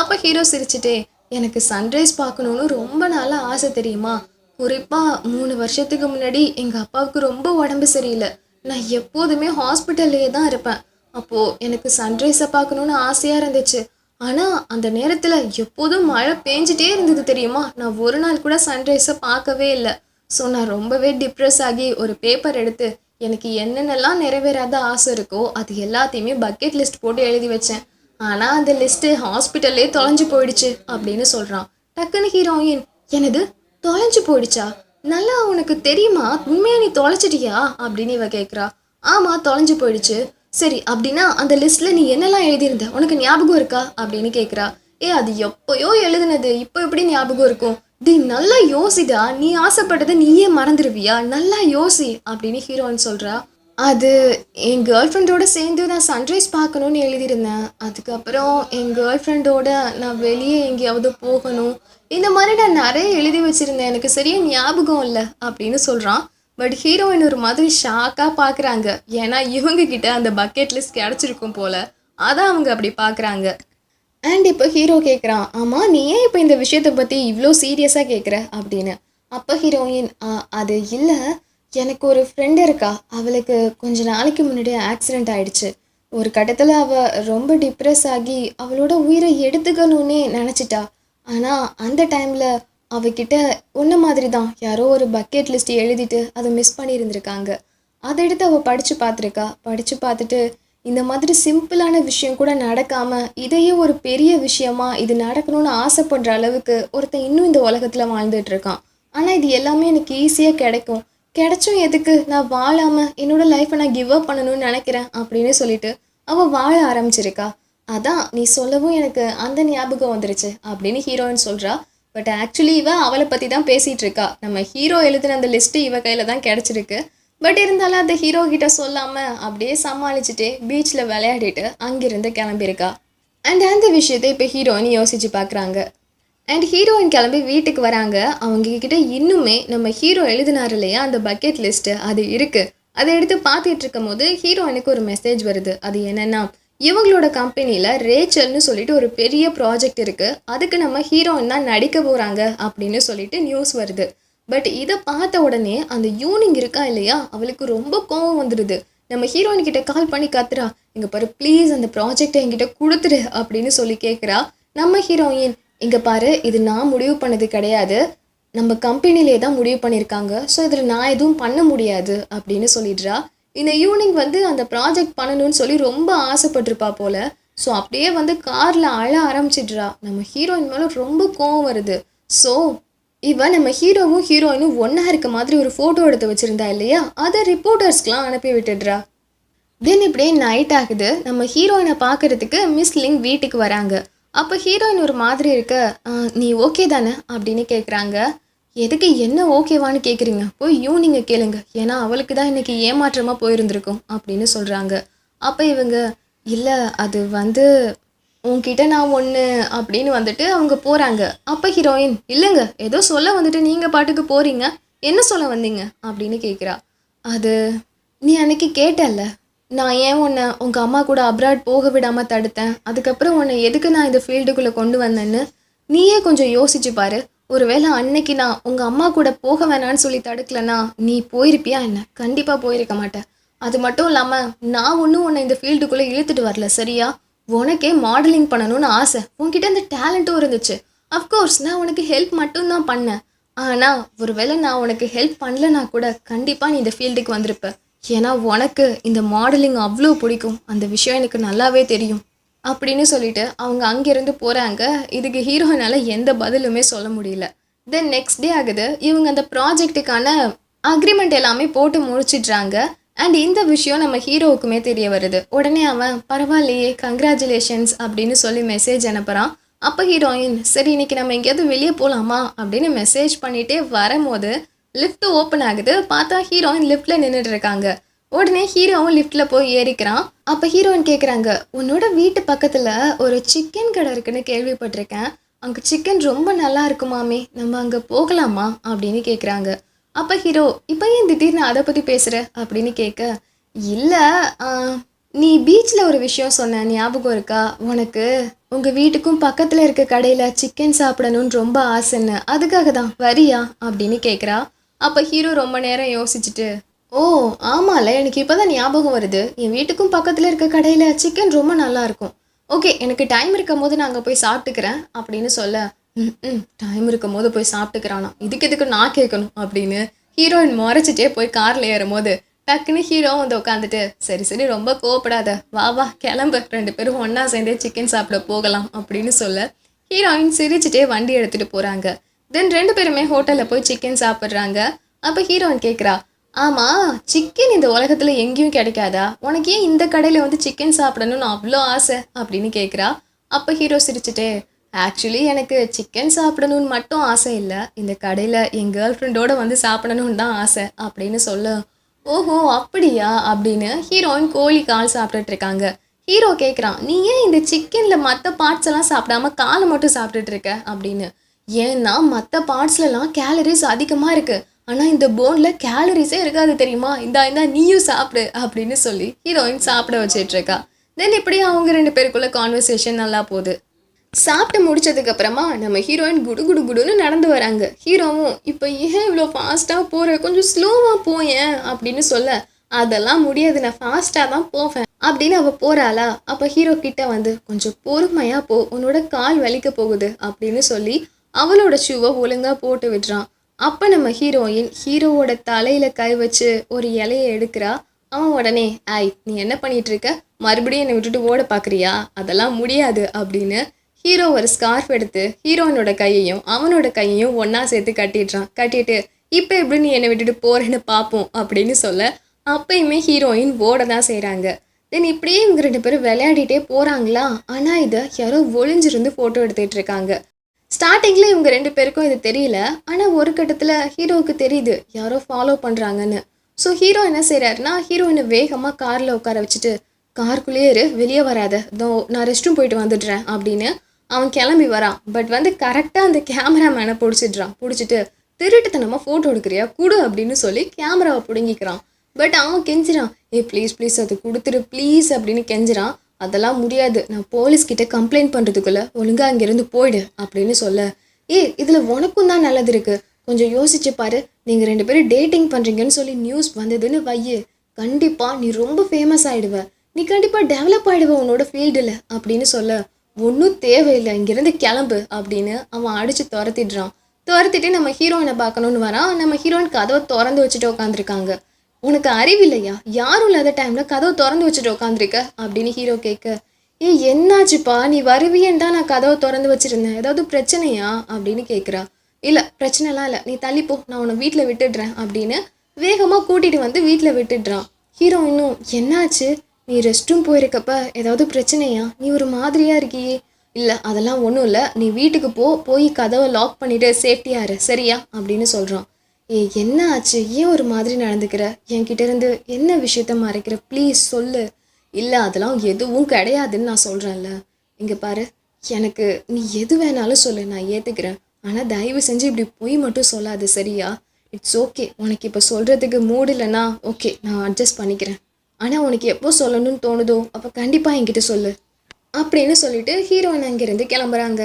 அப்போ ஹீரோ சிரிச்சுட்டே, எனக்கு சன்ரைஸ் பார்க்கணுன்னு ரொம்ப நாளாக ஆசை தெரியுமா, குறிப்பாக 3 வருஷத்துக்கு முன்னாடி எங்கள் அப்பாவுக்கு ரொம்ப உடம்பு சரியில்லை, நான் எப்போதுமே ஹாஸ்பிட்டல்லையே தான் இருப்பேன். அப்போது எனக்கு சன்ரைஸை பார்க்கணுன்னு ஆசையாக இருந்துச்சு. ஆனால் அந்த நேரத்தில் எப்போதும் மழை பேஞ்சிட்டே இருந்தது தெரியுமா, நான் ஒரு நாள் கூட சன்ரைஸை பார்க்கவே இல்லை. ஸோ நான் ரொம்பவே டிப்ரெஸ் ஆகி ஒரு பேப்பர் எடுத்து எனக்கு என்னென்னலாம் நிறைவேறாத ஆசை இருக்கோ அது எல்லாத்தையுமே பக்கெட் லிஸ்ட் போட்டு எழுதி வச்சேன். ஆனால் அந்த லிஸ்ட்டு ஹாஸ்பிட்டல்லே தொலைஞ்சு போயிடுச்சு அப்படின்னு சொல்கிறான். டக்குன்னு ஹீரோயின், எனது தொலைஞ்சு போயிடுச்சா, நல்லா உனக்கு தெரியுமா, உண்மையாக நீ தொலைச்சிட்டியா அப்படின்னு இவ கேட்குறா. ஆமாம் தொலைஞ்சு போயிடுச்சு. சரி அப்படின்னா அந்த லிஸ்ட்டில் நீ என்னெல்லாம் எழுதியிருந்த உனக்கு ஞாபகம் இருக்கா அப்படின்னு கேட்குறா. அது எப்போயோ எழுதுனது, இப்போ எப்படி ஞாபகம் இருக்கும், நல்லா யோசிடா, நீ ஆசைப்பட்டதை நீயே மறந்துடுவியா, நல்லா யோசி அப்படின்னு ஹீரோயின் சொல்கிறா. அது என் கேர்ள் ஃப்ரெண்டோட சேர்ந்து நான் சன்ரைஸ் பார்க்கணுன்னு எழுதியிருந்தேன், அதுக்கப்புறம் என் கேர்ள் ஃப்ரெண்டோட நான் வெளியே எங்கேயாவது போகணும், இந்த மாதிரி நான் நிறைய எழுதி வச்சுருந்தேன், எனக்கு சரியாக ஞாபகம் இல்லை அப்படின்னு சொல்கிறான். பட் ஹீரோயின் ஒரு மாதிரி ஷாக்காக பார்க்குறாங்க, ஏன்னா இவங்கக்கிட்ட அந்த பக்கெட் லிஸ்ட் கிடச்சிருக்கும் போல், அதான் அவங்க அப்படி பார்க்குறாங்க. அண்ட் இப்போ ஹீரோ கேட்குறான், ஆமாம் நீ ஏன் இப்போ இந்த விஷயத்தை பற்றி இவ்வளோ சீரியஸாக கேட்குற அப்படின்னு. அப்போ ஹீரோயின், அது இல்லை, எனக்கு ஒரு ஃப்ரெண்டு இருக்கா, அவளுக்கு கொஞ்ச நாளைக்கு முன்னாடி ஆக்சிடெண்ட் ஆகிடுச்சு. ஒரு கட்டத்தில் அவள் ரொம்ப டிப்ரெஸ் ஆகி அவளோட உயிரை எடுத்துக்கணுன்னே நினச்சிட்டா. ஆனால் அந்த டைமில் அவகிட்ட ஒன்றை மாதிரி தான் யாரோ ஒரு பக்கெட் லிஸ்ட் எழுதிட்டு அதை மிஸ் பண்ணியிருந்திருக்காங்க. அதை எடுத்து அவள் படித்து பார்த்துருக்கா. படித்து பார்த்துட்டு இந்த மாதிரி சிம்பிளான விஷயம் கூட நடக்காமல் இதையே ஒரு பெரிய விஷயமா இது நடக்கணும்னு ஆசைப்படுற அளவுக்கு ஒருத்தன் இன்னும் இந்த உலகத்தில் வாழ்ந்துட்டு இருக்கான். ஆனால் இது எல்லாமே எனக்கு ஈஸியாக கிடைச்சும் எதுக்கு, நான் வாழாமல் என்னோடய லைஃப்பை நான் கிவ் அப் பண்ணணும்னு நினைக்கிறேன் அப்படின்னு சொல்லிட்டு அவள் வாழ ஆரம்பிச்சிருக்கா. அதான் நீ சொல்லவும் எனக்கு அந்த ஞாபகம் வந்துருச்சு அப்படின்னு ஹீரோயின் சொல்கிறா. பட் ஆக்சுவலி இவ அவளை பற்றி தான் பேசிகிட்டு இருக்கா. நம்ம ஹீரோ எழுதின அந்த லிஸ்ட்டு இவ கையில் தான் கிடச்சிருக்கு. பட் இருந்தாலும் அந்த ஹீரோ கிட்ட சொல்லாமல் அப்படியே சமாளிச்சுட்டு பீச்சில் விளையாடிட்டு அங்கிருந்து கிளம்பியிருக்கா. அண்ட் அந்த விஷயத்தை இப்போ ஹீரோயின் யோசித்து பார்க்குறாங்க. அண்ட் ஹீரோயின் கிளம்பி வீட்டுக்கு வராங்க. அவங்கக்கிட்ட இன்னுமே நம்ம ஹீரோ எழுதினார் இல்லையா அந்த பக்கெட் லிஸ்ட்டு, அது இருக்குது. அதை எடுத்து பார்த்துட்டு இருக்கும் போது ஹீரோயினுக்கு ஒரு மெசேஜ் வருது. அது என்னென்னா, இவங்களோட கம்பெனியில் ரேச்சல்னு சொல்லிட்டு ஒரு பெரிய ப்ராஜெக்ட் இருக்குது, அதுக்கு நம்ம ஹீரோயின் தான் நடிக்க போகிறாங்க அப்படின்னு சொல்லிட்டு நியூஸ் வருது. பட் இதை பார்த்த உடனே அந்த யூனிங் இருக்கா இல்லையா, அவளுக்கு ரொம்ப கோவம் வந்துடுது. நம்ம ஹீரோயின்கிட்ட கால் பண்ணி கத்துறா, இங்கே பாரு ப்ளீஸ் அந்த ப்ராஜெக்டை என்கிட்ட கொடுத்துரு அப்படின்னு சொல்லி கேட்குறா. நம்ம ஹீரோயின், இங்கே பாரு இது நான் முடிவு பண்ணது கிடையாது, நம்ம கம்பெனிலே தான் முடிவு பண்ணியிருக்காங்க, ஸோ இதில் நான் எதுவும் பண்ண முடியாது அப்படின்னு சொல்லிடுறா. இந்த யூனிங் வந்து அந்த ப்ராஜெக்ட் பண்ணணும்னு சொல்லி ரொம்ப ஆசைப்பட்டிருப்பா போல். ஸோ அப்படியே வந்து காரில் அழ ஆரம்பிச்சிடுறா. நம்ம ஹீரோயின் மேலே ரொம்ப கோவம் வருது. ஸோ இவன் நம்ம ஹீரோவும் ஹீரோயினும் ஒன்றா இருக்க மாதிரி ஒரு ஃபோட்டோ எடுத்து வச்சுருந்தா இல்லையா, அதை ரிப்போர்ட்டர்ஸ்க்கெலாம் அனுப்பி விட்டுடுறா. தென் இப்படியே நைட் ஆகுது. நம்ம ஹீரோயினை பார்க்குறதுக்கு மிஸ் லிங் வீட்டுக்கு வராங்க. அப்போ ஹீரோயின் ஒரு மாதிரி இருக்க, நீ ஓகே தானே அப்படின்னு கேட்குறாங்க. எதுக்கு என்ன ஓகேவான்னு கேட்குறீங்க, போய் யூனிங்கை கேளுங்க, ஏன்னா அவளுக்கு தான் இன்றைக்கி ஏமாற்றமாக போயிருந்திருக்கும் அப்படின்னு சொல்கிறாங்க. அப்போ இவங்க, இல்லை அது வந்து உன்கிட்ட நான் ஒன்று அப்படின்னு வந்துட்டு அவங்க போகிறாங்க. அப்போ ஹீரோயின், இல்லைங்க ஏதோ சொல்ல வந்துட்டு நீங்கள் பாட்டுக்கு போகிறீங்க, என்ன சொல்ல வந்தீங்க அப்படின்னு கேட்குறா. அது நீ அன்னைக்கு கேட்டல்ல, நான் ஏன் உன்னை உங்கள் அம்மா கூட அப்ராட் போக விடாமல் தடுத்தேன், அதுக்கப்புறம் உன்னை எதுக்கு நான் இந்த ஃபீல்டுக்குள்ளே கொண்டு வந்தேன்னு நீயே கொஞ்சம் யோசிச்சு பாரு. ஒருவேளை அன்னைக்கு நான் உங்கள் அம்மா கூட போக வேணான்னு சொல்லி தடுக்கலனா நீ போயிருப்பியா என்ன? கண்டிப்பாக போயிருக்க மாட்டேன். அது மட்டும் இல்லாமல் நான் ஒன்றும் உன்னை இந்த ஃபீல்டுக்குள்ளே இழுத்துட்டு வரல சரியா? உனக்கே மாடலிங் பண்ணணும்னு ஆசை, உன்கிட்ட இந்த டேலண்ட்டும் இருந்துச்சு. அஃப்கோர்ஸ் நான் உனக்கு ஹெல்ப் மட்டும்தான் பண்ணேன். ஆனால் ஒருவேளை நான் உனக்கு ஹெல்ப் பண்ணலனா கூட கண்டிப்பாக நீ இந்த ஃபீல்டுக்கு வந்திருப்ப. ஏன்னா உனக்கு இந்த மாடலிங் அவ்வளோ பிடிக்கும், அந்த விஷயம் எனக்கு நல்லாவே தெரியும் அப்படின்னு சொல்லிட்டு அவங்க அங்கேருந்து போகிறாங்க. இதுக்கு ஹீரோயினால் எந்த பதிலுமே சொல்ல முடியல. தென் நெக்ஸ்ட் டே ஆகுது. இவங்க அந்த ப்ராஜெக்ட்டுக்கான அக்ரிமெண்ட் எல்லாமே போட்டு முடிச்சிடுறாங்க. அண்ட் இந்த விஷயம் நம்ம ஹீரோவுக்குமே தெரிய வருது. உடனே அவன் பரவாயில்லையே கங்க்ராச்சுலேஷன்ஸ் அப்படின்னு சொல்லி மெசேஜ் அனுப்புகிறான். அப்போ ஹீரோயின் சரி இன்னைக்கு நம்ம எங்கேயாவது வெளியே போகலாமா அப்படின்னு மெசேஜ் பண்ணிகிட்டே வரும்போது லிஃப்ட் ஓப்பன் ஆகுது. பார்த்தா ஹீரோயின் லிஃப்ட்டில் நின்றுட்டு இருக்காங்க. உடனே ஹீரோவும் லிஃப்ட்டில் போய் ஏறிக்கிறான். அப்போ ஹீரோயின் கேட்குறாங்க, உன்னோட வீட்டு பக்கத்தில் ஒரு சிக்கன் கடை இருக்குன்னு கேள்விப்பட்டிருக்கேன், அங்கே சிக்கன் ரொம்ப நல்லா இருக்குமாமே, நம்ம அங்கே போகலாமா அப்படின்னு கேட்குறாங்க. அப்போ ஹீரோ இப்போ ஏன் திடீர்னு அதை பற்றி பேசுகிற அப்படின்னு கேட்க, இல்லை நீ பீச்சில் ஒரு விஷயம் சொன்ன ஞாபகம் இருக்கா, உனக்கு உங்கள் வீட்டுக்கும் பக்கத்தில் இருக்க கடையில் சிக்கன் சாப்பிடணும்னு ரொம்ப ஆசைன்னு, அதுக்காக தான் வரியா அப்படின்னு கேட்குறா. அப்போ ஹீரோ ரொம்ப நேரம் யோசிச்சுட்டு, ஓ ஆமால எனக்கு இப்போ தான் ஞாபகம் வருது, என் வீட்டுக்கும் பக்கத்தில் இருக்க கடையில் சிக்கன் ரொம்ப நல்லாயிருக்கும், ஓகே எனக்கு டைம் இருக்கும் போது நான் அங்கே போய் சாப்பிட்டுக்கிறேன் அப்படின்னு சொல்ல, டைம் இருக்கும் போது போய் சாப்பிட்டுக்கிறானா, இதுக்கு நான் கேட்கணும் அப்படின்னு ஹீரோயின் முறைச்சிட்டே போய் காரில் ஏறும் போது டக்குன்னு ஹீரோவும் வந்து உட்காந்துட்டு, சரி ரொம்ப கோவப்படாத, வா கிளம்பு, 2 பேரும் ஒன்றா சேர்ந்தே சிக்கன் சாப்பிட போகலாம் அப்படின்னு சொல்ல ஹீரோயின் சிரிச்சுட்டே வண்டி எடுத்துகிட்டு போகிறாங்க. தென் 2 பேருமே ஹோட்டலில் போய் சிக்கன் சாப்பிட்றாங்க. அப்போ ஹீரோயின் கேட்குறா, ஆமாம் சிக்கன் இந்த உலகத்தில் எங்கேயும் கிடைக்காதா, உனக்கு ஏன் இந்த கடையில் வந்து சிக்கன் சாப்பிடணும்னு அவ்வளோ ஆசை அப்படின்னு கேட்குறா. அப்போ ஹீரோ சிரிச்சுட்டே, ஆக்சுவலி எனக்கு சிக்கன் சாப்பிடணும்னு மட்டும் ஆசை இல்லை, இந்த கடையில் என் கேர்ள் ஃப்ரெண்டோடு வந்து சாப்பிடணுன்னு தான் ஆசை அப்படின்னு சொல்ல, ஓஹோ அப்படியா அப்படின்னு ஹீரோயின் கோழி கால் சாப்பிட்டுட்டு இருக்காங்க. ஹீரோ கேட்குறான், நீ ஏன் இந்த சிக்கனில் மற்ற பார்ட்ஸ் எல்லாம் சாப்பிடாம காலை மட்டும் சாப்பிட்டுட்டு இருக்க அப்படின்னு. ஏன்னா மற்ற பார்ட்ஸ்லலாம் கேலரிஸ் அதிகமாக இருக்குது, ஆனால் இந்த போனில் கேலரிஸே இருக்காது தெரியுமா, இந்தா நீயும் சாப்பிடு அப்படின்னு சொல்லி ஹீரோயின் சாப்பிட வச்சிட்ருக்கா. தென் இப்படி அவங்க 2 பேருக்குள்ள கான்வர்சேஷன் நல்லா போகுது. சாப்பிட்டு முடிச்சதுக்கப்புறமா நம்ம ஹீரோயின் குடுன்னு நடந்து வராங்க. ஹீரோவும் இப்போ ஏன் இவ்வளோ ஃபாஸ்ட்டாக போகிற, கொஞ்சம் ஸ்லோவாக போயேன் அப்படின்னு சொல்ல, அதெல்லாம் முடியாது நான் ஃபாஸ்ட்டாக தான் போவேன் அப்படின்னு அவள் போகிறாளா. அப்போ ஹீரோ கிட்ட வந்து கொஞ்சம் பொறுமையாக போ, உன்னோட கால் வலிக்க போகுது அப்படின்னு சொல்லி அவளோட ஷூவை ஒழுங்காக போட்டு விடுறான். அப்போ நம்ம ஹீரோயின் ஹீரோவோட தலையில் கை வச்சு ஒரு இலையை எடுக்கிறா. அவன் உடனே, நீ என்ன பண்ணிட்டு இருக்க, மறுபடியும் என்னை விட்டுட்டு ஓட பார்க்குறியா, அதெல்லாம் முடியாது அப்படின்னு ஹீரோ ஒரு ஸ்கார்ஃப் எடுத்து ஹீரோயினோட கையையும் அவனோட கையையும் ஒன்றா சேர்த்து கட்டிட்டு இப்போ எப்படி நீ என்னை விட்டுட்டு போகிறேன்னு பார்ப்போம் அப்படின்னு சொல்ல, அப்பயுமே ஹீரோயின் ஓட தான் செய்கிறாங்க. தென் இப்படியே இவங்க 2 பேரும் விளையாடிட்டே போகிறாங்களா. ஆனால் இதை யாரோ ஒளிஞ்சிருந்து ஃபோட்டோ எடுத்துகிட்டு இருக்காங்க. ஸ்டார்டிங்கில் இவங்க 2 பேருக்கும் இது தெரியல, ஆனால் ஒரு கட்டத்தில் ஹீரோவுக்கு தெரியுது யாரோ ஃபாலோ பண்ணுறாங்கன்னு. ஸோ ஹீரோ என்ன செய்கிறாருன்னா, ஹீரோயினை வேகமாக காரில் உட்கார வச்சுட்டு, காருக்குள்ளேயே இரு, வெளியே வராத, நான் ரெஸ்ட் ரூம் போயிட்டு வந்துடுறேன் அப்படின்னு அவன் கிளம்பி வரான். பட் வந்து கரெக்டாக அந்த கேமராமேனை பிடிச்சிட்டு திருட்டுத்தனமாக ஃபோட்டோ எடுக்கிறியா கொடு அப்படின்னு சொல்லி கேமராவை பிடுங்கிக்கிறான். பட் அவன் கெஞ்சிறான், ப்ளீஸ் அது கொடுத்துரு ப்ளீஸ் அப்படின்னு கெஞ்சிறான். அதெல்லாம் முடியாது, நான் போலீஸ்கிட்ட கம்ப்ளைண்ட் பண்ணுறதுக்குள்ளே ஒழுங்காக அங்கேருந்து போயிடு அப்படின்னு சொல்ல, இதில் உனக்கும் தான் நல்லது இருக்குது, கொஞ்சம் யோசிச்சு பாரு, நீங்கள் 2 பேரும் டேட்டிங் பண்ணுறீங்கன்னு சொல்லி நியூஸ் வந்ததுன்னு வையு, கண்டிப்பாக நீ ரொம்ப ஃபேமஸ் ஆகிடுவ, நீ கண்டிப்பாக டெவலப் ஆகிடுவ உன்னோட ஃபீல்டில் அப்படின்னு சொல்ல, ஒன்றும் தேவையில்லை இங்கேருந்து கிளம்பு அப்படின்னு அவன் அடித்து துரத்திட்டு நம்ம ஹீரோயினை பார்க்கணுன்னு வரான். நம்ம ஹீரோயின் கதவை திறந்து வச்சுட்டு உட்காந்துருக்காங்க. உனக்கு அறிவில்லையா, யாரும் இல்லாத டைமில் கதவை திறந்து வச்சுட்டு உட்காந்துருக்க அப்படின்னு ஹீரோ கேட்க, என்னாச்சுப்பா நீ வருவியன்னு தான் நான் கதவை திறந்து வச்சுருந்தேன், ஏதாவது பிரச்சனையா அப்படின்னு கேட்குறா. இல்லை பிரச்சனைலாம் இல்லை, நீ தள்ளிப்போ, நான் உன்னை வீட்டில் விட்டுடுறேன் அப்படின்னு வேகமாக கூட்டிகிட்டு வந்து வீட்டில் விட்டுடுறான். ஹீரோ இன்னும் என்னாச்சு, நீ ரெஸ்ட் ரூம் போயிருக்கப்ப ஏதாவது பிரச்சனையா, நீ ஒரு மாதிரியாக இருக்கியே, இல்லை அதெல்லாம் ஒன்றும் இல்லை, நீ வீட்டுக்கு போய் கதவை லாக் பண்ணிவிட்டு சேஃப்டியாக இரு சரியா அப்படின்னு சொல்கிறான். என்ன ஆச்சு, ஏன் ஒரு மாதிரி நடந்துக்கிற, என்கிட்ட இருந்து என்ன விஷயத்த மறைக்கிற, ப்ளீஸ் சொல்லு. இல்லை அதெல்லாம் எதுவும் கிடையாதுன்னு நான் சொல்கிறேன்ல, இங்கே பாரு, எனக்கு நீ எது வேணாலும் சொல்லு, நான் ஏற்றுக்கிறேன், ஆனால் தயவு செஞ்சு இப்படி பொய் மட்டும் சொல்லாது சரியா, இட்ஸ் ஓகே, உனக்கு இப்போ சொல்கிறதுக்கு மூடு இல்லைன்னா ஓகே, நான் அட்ஜஸ்ட் பண்ணிக்கிறேன். ஆனால் உனக்கு எப்போ சொல்லணும்னு தோணுதோ அப்போ கண்டிப்பாக என்கிட்ட சொல்லு அப்படின்னு சொல்லிட்டு ஹீரோயின் அங்கேருந்து கிளம்புறாங்க.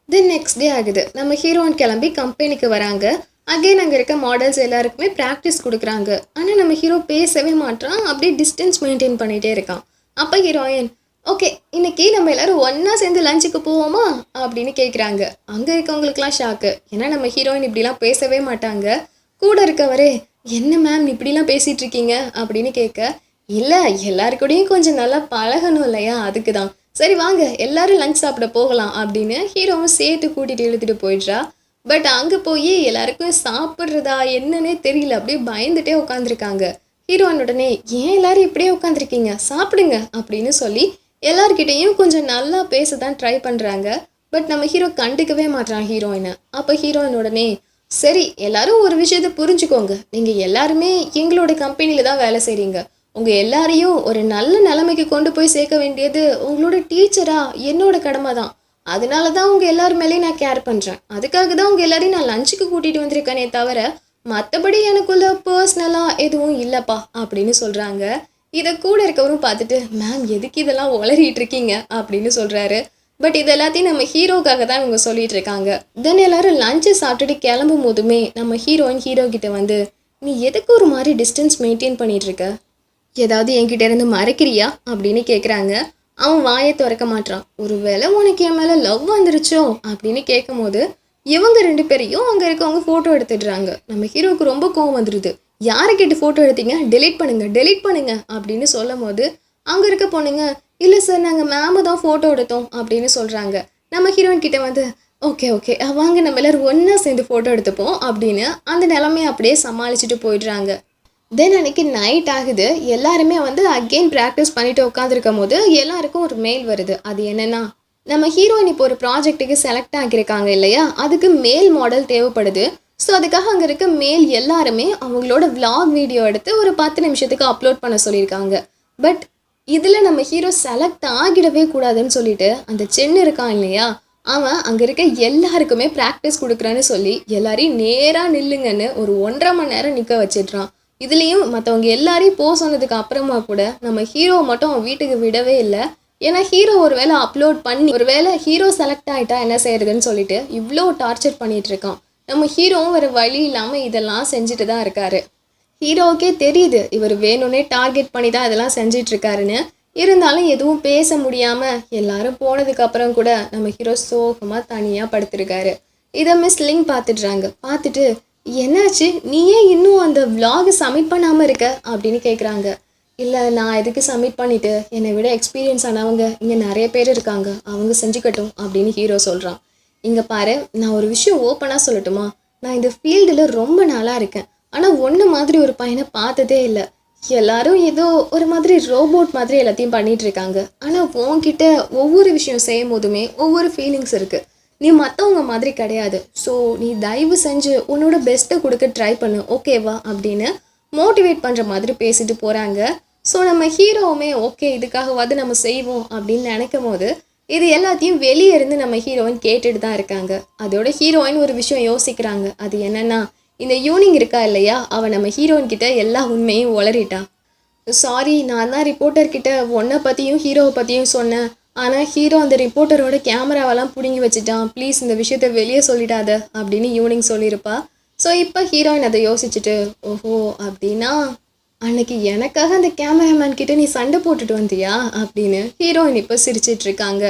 தென் நெக்ஸ்ட் டே ஆகுது. நம்ம ஹீரோயின் கிளம்பி கம்பெனிக்கு வராங்க. அகெயின் அங்கே இருக்க மாடல்ஸ் எல்லாருக்குமே ப்ராக்டிஸ் கொடுக்குறாங்க. ஆனால் நம்ம ஹீரோ பேசவே மாட்டான், அப்படியே டிஸ்டன்ஸ் மெயின்டைன் பண்ணிகிட்டே இருக்கான். அப்போ ஹீரோயின், ஓகே இன்னைக்கு நம்ம எல்லாரும் ஒன்றா சேர்ந்து லஞ்சுக்கு போவோமா அப்படின்னு கேட்குறாங்க. அங்கே இருக்கவங்களுக்குலாம் ஷாக்கு. ஏன்னா நம்ம ஹீரோயின் இப்படிலாம் பேசவே மாட்டாங்க. கூட இருக்கவரே, என்ன மேம் இப்படிலாம் பேசிகிட்டு இருக்கீங்க அப்படின்னு கேட்க, இல்லை எல்லாருக்கூடையும் கொஞ்சம் நல்லா பழகணும் இல்லையா, அதுக்கு தான். சரி வாங்க எல்லாரும் லஞ்ச் சாப்பிட போகலாம் அப்படின்னு ஹீரோவும் சேர்த்து கூட்டிகிட்டு இழுத்துட்டு போயிடுறா. பட் அங்கே போய் எல்லாருக்கும் சாப்பிட்றதா என்னன்னே தெரியல, அப்படியே பயந்துட்டே உட்காந்துருக்காங்க. ஹீரோயின் உடனே, ஏன் எல்லாரும் இப்படியே உட்காந்துருக்கீங்க, சாப்பிடுங்க அப்படின்னு சொல்லி எல்லார்கிட்டையும் கொஞ்சம் நல்லா பேச தான் ட்ரை பண்ணுறாங்க. பட் நம்ம ஹீரோ கண்டுக்கவே மாட்டான் ஹீரோயினை. அப்போ ஹீரோயின் உடனே, சரி எல்லாரும் ஒரு விஷயத்தை புரிஞ்சுக்கோங்க, நீங்கள் எல்லாருமே எங்களோட கம்பெனியில் தான் வேலை செய்கிறீங்க. உங்கள் எல்லாரையும் ஒரு நல்ல நிலைமைக்கு கொண்டு போய் சேர்க்க வேண்டியது உங்களோட டீச்சராக என்னோட கடமை தான். அதனால தான் உங்கள் எல்லாரும் மேலேயும் நான் கேர் பண்ணுறேன். அதுக்காக தான் உங்கள் எல்லாரையும் நான் லஞ்சுக்கு கூட்டிகிட்டு வந்திருக்கேனே தவிர மற்றபடி எனக்குள்ள பர்சனலாக எதுவும் இல்லைப்பா அப்படின்னு சொல்கிறாங்க. இதை கூட இருக்கவரும் பார்த்துட்டு, மேம் எதுக்கு இதெல்லாம் உளறிட்டு இருக்கீங்க அப்படின்னு சொல்கிறாரு. பட் இது எல்லாத்தையும் நம்ம ஹீரோக்காக தான் இவங்க சொல்லிட்டு இருக்காங்க. தென் எல்லாரும் லஞ்சை சாப்பிட்டுட்டு கிளம்பும் போதுமே நம்ம ஹீரோயின் ஹீரோ கிட்ட வந்து, நீ எதுக்கு ஒரு மாதிரி டிஸ்டன்ஸ் மெயின்டைன் பண்ணிட்டு இருக்க, ஏதாவது என்கிட்ட இருந்து மறைக்கிறியா அப்படின்னு கேட்குறாங்க. அவன் வாயை திறக்க மாட்டான். ஒருவேளை உனக்கு என் மேலே லவ் வந்துருச்சோ அப்படின்னு கேட்கும் போது இவங்க ரெண்டு பேரையும் அங்கே இருக்கவங்க ஃபோட்டோ எடுத்துடுறாங்க. நம்ம ஹீரோவுக்கு ரொம்ப கோவம் வந்துடுது. யாரை கேட்டு ஃபோட்டோ எடுத்தீங்க, டெலீட் பண்ணுங்க அப்படின்னு சொல்லும் போது அங்கே இருக்க பொண்ணுங்க, இல்லை சார் நாங்கள் மேமு தான் ஃபோட்டோ எடுத்தோம் அப்படின்னு சொல்கிறாங்க. நம்ம ஹீரோயின் கிட்ட வந்து, ஓகே வாங்க நம்ம எல்லோரும் ஒன்றா சேர்ந்து ஃபோட்டோ எடுத்துப்போம் அப்படின்னு அந்த நிலைமையை அப்படியே சமாளிச்சுட்டு போயிடுறாங்க. தென் அன்றைக்கி நைட் ஆகுது. எல்லாருமே வந்து அகெயின் ப்ராக்டிஸ் பண்ணிட்டு உட்காந்துருக்கும் போது எல்லாருக்கும் ஒரு மெயில் வருது. அது என்னென்னா, நம்ம ஹீரோயின் இப்போ ஒரு ப்ராஜெக்ட்டுக்கு செலக்ட் ஆகியிருக்காங்க இல்லையா, அதுக்கு மேல் மாடல் தேவைப்படுது. ஸோ அதுக்காக அங்கே இருக்க மேல் எல்லாருமே அவங்களோட விளாக் வீடியோ எடுத்து ஒரு 10 நிமிஷத்துக்கு அப்லோட் பண்ண சொல்லியிருக்காங்க. பட் இதில் நம்ம ஹீரோ செலக்ட் ஆகிடவே கூடாதுன்னு சொல்லிட்டு அந்த சென்னு இருக்கான் இல்லையா, அவன் அங்கே இருக்க எல்லாருக்குமே ப்ராக்டிஸ் கொடுக்குறான்னு சொல்லி எல்லாரையும் நேராக நில்லுங்கன்னு ஒரு 1.5 மணி நேரம் நிற்க வச்சிட்றான். இதுலேயும் மற்றவங்க எல்லாரையும் போக சொன்னதுக்கு அப்புறமா கூட நம்ம ஹீரோவை மட்டும் அவன் வீட்டுக்கு விடவே இல்லை. ஏன்னா ஹீரோ ஒரு வேளை அப்லோட் பண்ணி ஒரு வேளை ஹீரோ செலக்ட் ஆகிட்டா என்ன செய்யறதுன்னு சொல்லிட்டு இவ்வளோ டார்ச்சர் பண்ணிட்டு இருக்கான். நம்ம ஹீரோவும் வேறு வழி இல்லாமல் இதெல்லாம் செஞ்சுட்டு தான் இருக்காரு. ஹீரோவுக்கே தெரியுது இவர் வேணும்னே டார்கெட் பண்ணி தான் இதெல்லாம் செஞ்சிட்ருக்காருன்னு. இருந்தாலும் எதுவும் பேச முடியாமல் எல்லாரும் போனதுக்கப்புறம் கூட நம்ம ஹீரோ சோகமாக தனியாக படுத்திருக்காரு. இதை மிஸ் லிங் பார்த்துடுறாங்க. பார்த்துட்டு, என்னாச்சு நீ ஏன் இன்னும் அந்த விலாகை சப்மிட் பண்ணாமல் இருக்க அப்படின்னு கேட்குறாங்க. இல்லை நான் எதுக்கு சப்மிட் பண்ணிவிட்டு, என்னை விட எக்ஸ்பீரியன்ஸ் ஆனவங்க இங்கே நிறைய பேர் இருக்காங்க, அவங்க செஞ்சுக்கட்டும் அப்படின்னு ஹீரோ சொல்கிறான். இங்கே பாரு, நான் ஒரு விஷயம் ஓப்பனாக சொல்லட்டுமா, நான் இந்த ஃபீல்டில் ரொம்ப நாளாக இருக்கேன். ஆனால் ஒன்று மாதிரி ஒரு பையனை பார்த்ததே இல்லை. எல்லாரும் ஏதோ ஒரு மாதிரி ரோபோட் மாதிரி எல்லாத்தையும் பண்ணிகிட்ருக்காங்க. ஆனால் உன்கிட்ட ஒவ்வொரு விஷயம் செய்யும் போதுமே ஒவ்வொரு ஃபீலிங்ஸ் இருக்குது. நீ மற்றவங்க மாதிரி கிடையாது. ஸோ நீ தயவு செஞ்சு உன்னோட பெஸ்ட்டை கொடுக்க ட்ரை பண்ணு, ஓகேவா அப்படின்னு மோட்டிவேட் பண்ணுற மாதிரி பேசிட்டு போகிறாங்க. ஸோ நம்ம ஹீரோவுமே ஓகே இதுக்காகவாது நம்ம செய்வோம் அப்படின்னு நினைக்கும் போது இது எல்லாத்தையும் வெளியே இருந்து நம்ம ஹீரோயின் கேட்டுட்டு தான் இருக்காங்க. அதோட ஹீரோயின் ஒரு விஷயம் யோசிக்கிறாங்க. அது என்னென்னா, இந்த யூனிங் இருக்கா இல்லையா, அவன் நம்ம ஹீரோயின் கிட்ட எல்லா உண்மையும் உளறிட்டா. சாரி, நான் தான் ரிப்போர்ட்டர்கிட்ட உன்னை பற்றியும் ஹீரோவை பற்றியும் சொன்னேன். ஆனால் ஹீரோ அந்த ரிப்போர்ட்டரோட கேமராவெல்லாம் பிடுங்கி வச்சுட்டான், ப்ளீஸ் இந்த விஷயத்த வெளியே சொல்லிடாத அப்படின்னு யூனிங் சொல்லியிருப்பா. ஸோ இப்போ ஹீரோயின் அதை யோசிச்சுட்டு, ஓஹோ அப்படின்னா அன்னைக்கு எனக்காக அந்த கேமராமேன் கிட்ட நீ சண்டை போட்டுட்டு வந்தியா அப்படின்னு ஹீரோயின் இப்போ சிரிச்சிட்டு இருக்காங்க.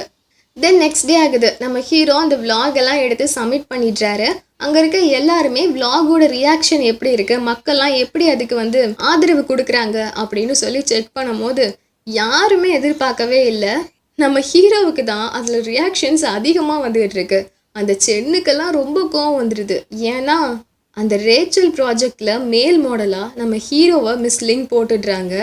தென் நெக்ஸ்ட் டே ஆகுது. நம்ம ஹீரோ அந்த விலாக் எல்லாம் எடுத்து சப்மிட் பண்ணிடுறாரு. அங்கே இருக்க எல்லாருமே விலாகோட ரியாக்ஷன் எப்படி இருக்குது, மக்கள்லாம் எப்படி அதுக்கு வந்து ஆதரவு கொடுக்குறாங்க அப்படின்னு சொல்லி செக் பண்ணும் போது யாருமே எதிர்பார்க்கவே இல்லை. நம்ம ஹீரோவுக்கு தான் அதில் ரியாக்ஷன்ஸ் அதிகமாக வந்துகிட்டு இருக்கு. அந்த சென்னுக்கெல்லாம் ரொம்ப கோவம் வந்துடுது. ஏன்னா அந்த ரேச்சல் ப்ராஜெக்டில் மேல் மாடலாக நம்ம ஹீரோவை மிஸ் லிங் போட்டுடுறாங்க.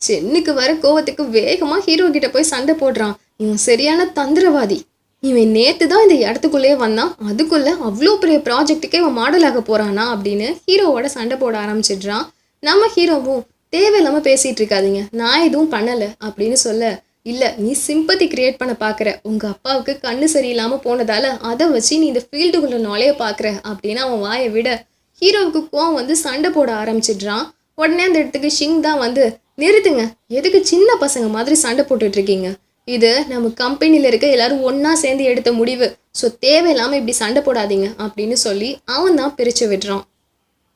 சென்னுக்கு வர கோவத்துக்கு வேகமாக ஹீரோ கிட்ட போய் சண்டை போடுறான். இவன் சரியான தந்திரவாதி, இவன் நேற்று தான் இந்த இடத்துக்குள்ளேயே வந்தான், அதுக்குள்ளே அவ்வளோ பெரிய ப்ராஜெக்ட்டுக்கே இவன் மாடலாக போகிறானா அப்படின்னு ஹீரோவோட சண்டை போட ஆரம்பிச்சிடுறான். நம்ம ஹீரோவும் தேவையில்லாமல் பேசிகிட்டு இருக்காதீங்க, நான் எதுவும் பண்ணலை அப்படின்னு சொல்ல, இல்லை நீ சிம்பத்தி கிரியேட் பண்ண பார்க்குற, உங்கள் அப்பாவுக்கு கண்ணு சரியில்லாமல் போனதால் அதை வச்சு நீ இந்த ஃபீல்டுக்குள்ளே நுழைய பார்க்குற அப்படின்னு அவன் வாயை விட ஹீரோவுக்கு கோவம் வந்து சண்டை போட ஆரம்பிச்சிடுறான். உடனே அந்த இடத்துக்கு ஷிங் தான் வந்து, நிறுத்துங்க, எதுக்கு சின்ன பசங்க மாதிரி சண்டை போட்டுட்டு இருக்கீங்க? இது நம்ம கம்பெனியில் இருக்க எல்லாரும் ஒன்றா சேர்ந்து எடுத்த முடிவு. ஸோ தேவையில்லாமல் இப்படி சண்டை போடாதீங்க அப்படின்னு சொல்லி அவன் தான் பிரித்து விடுறான்.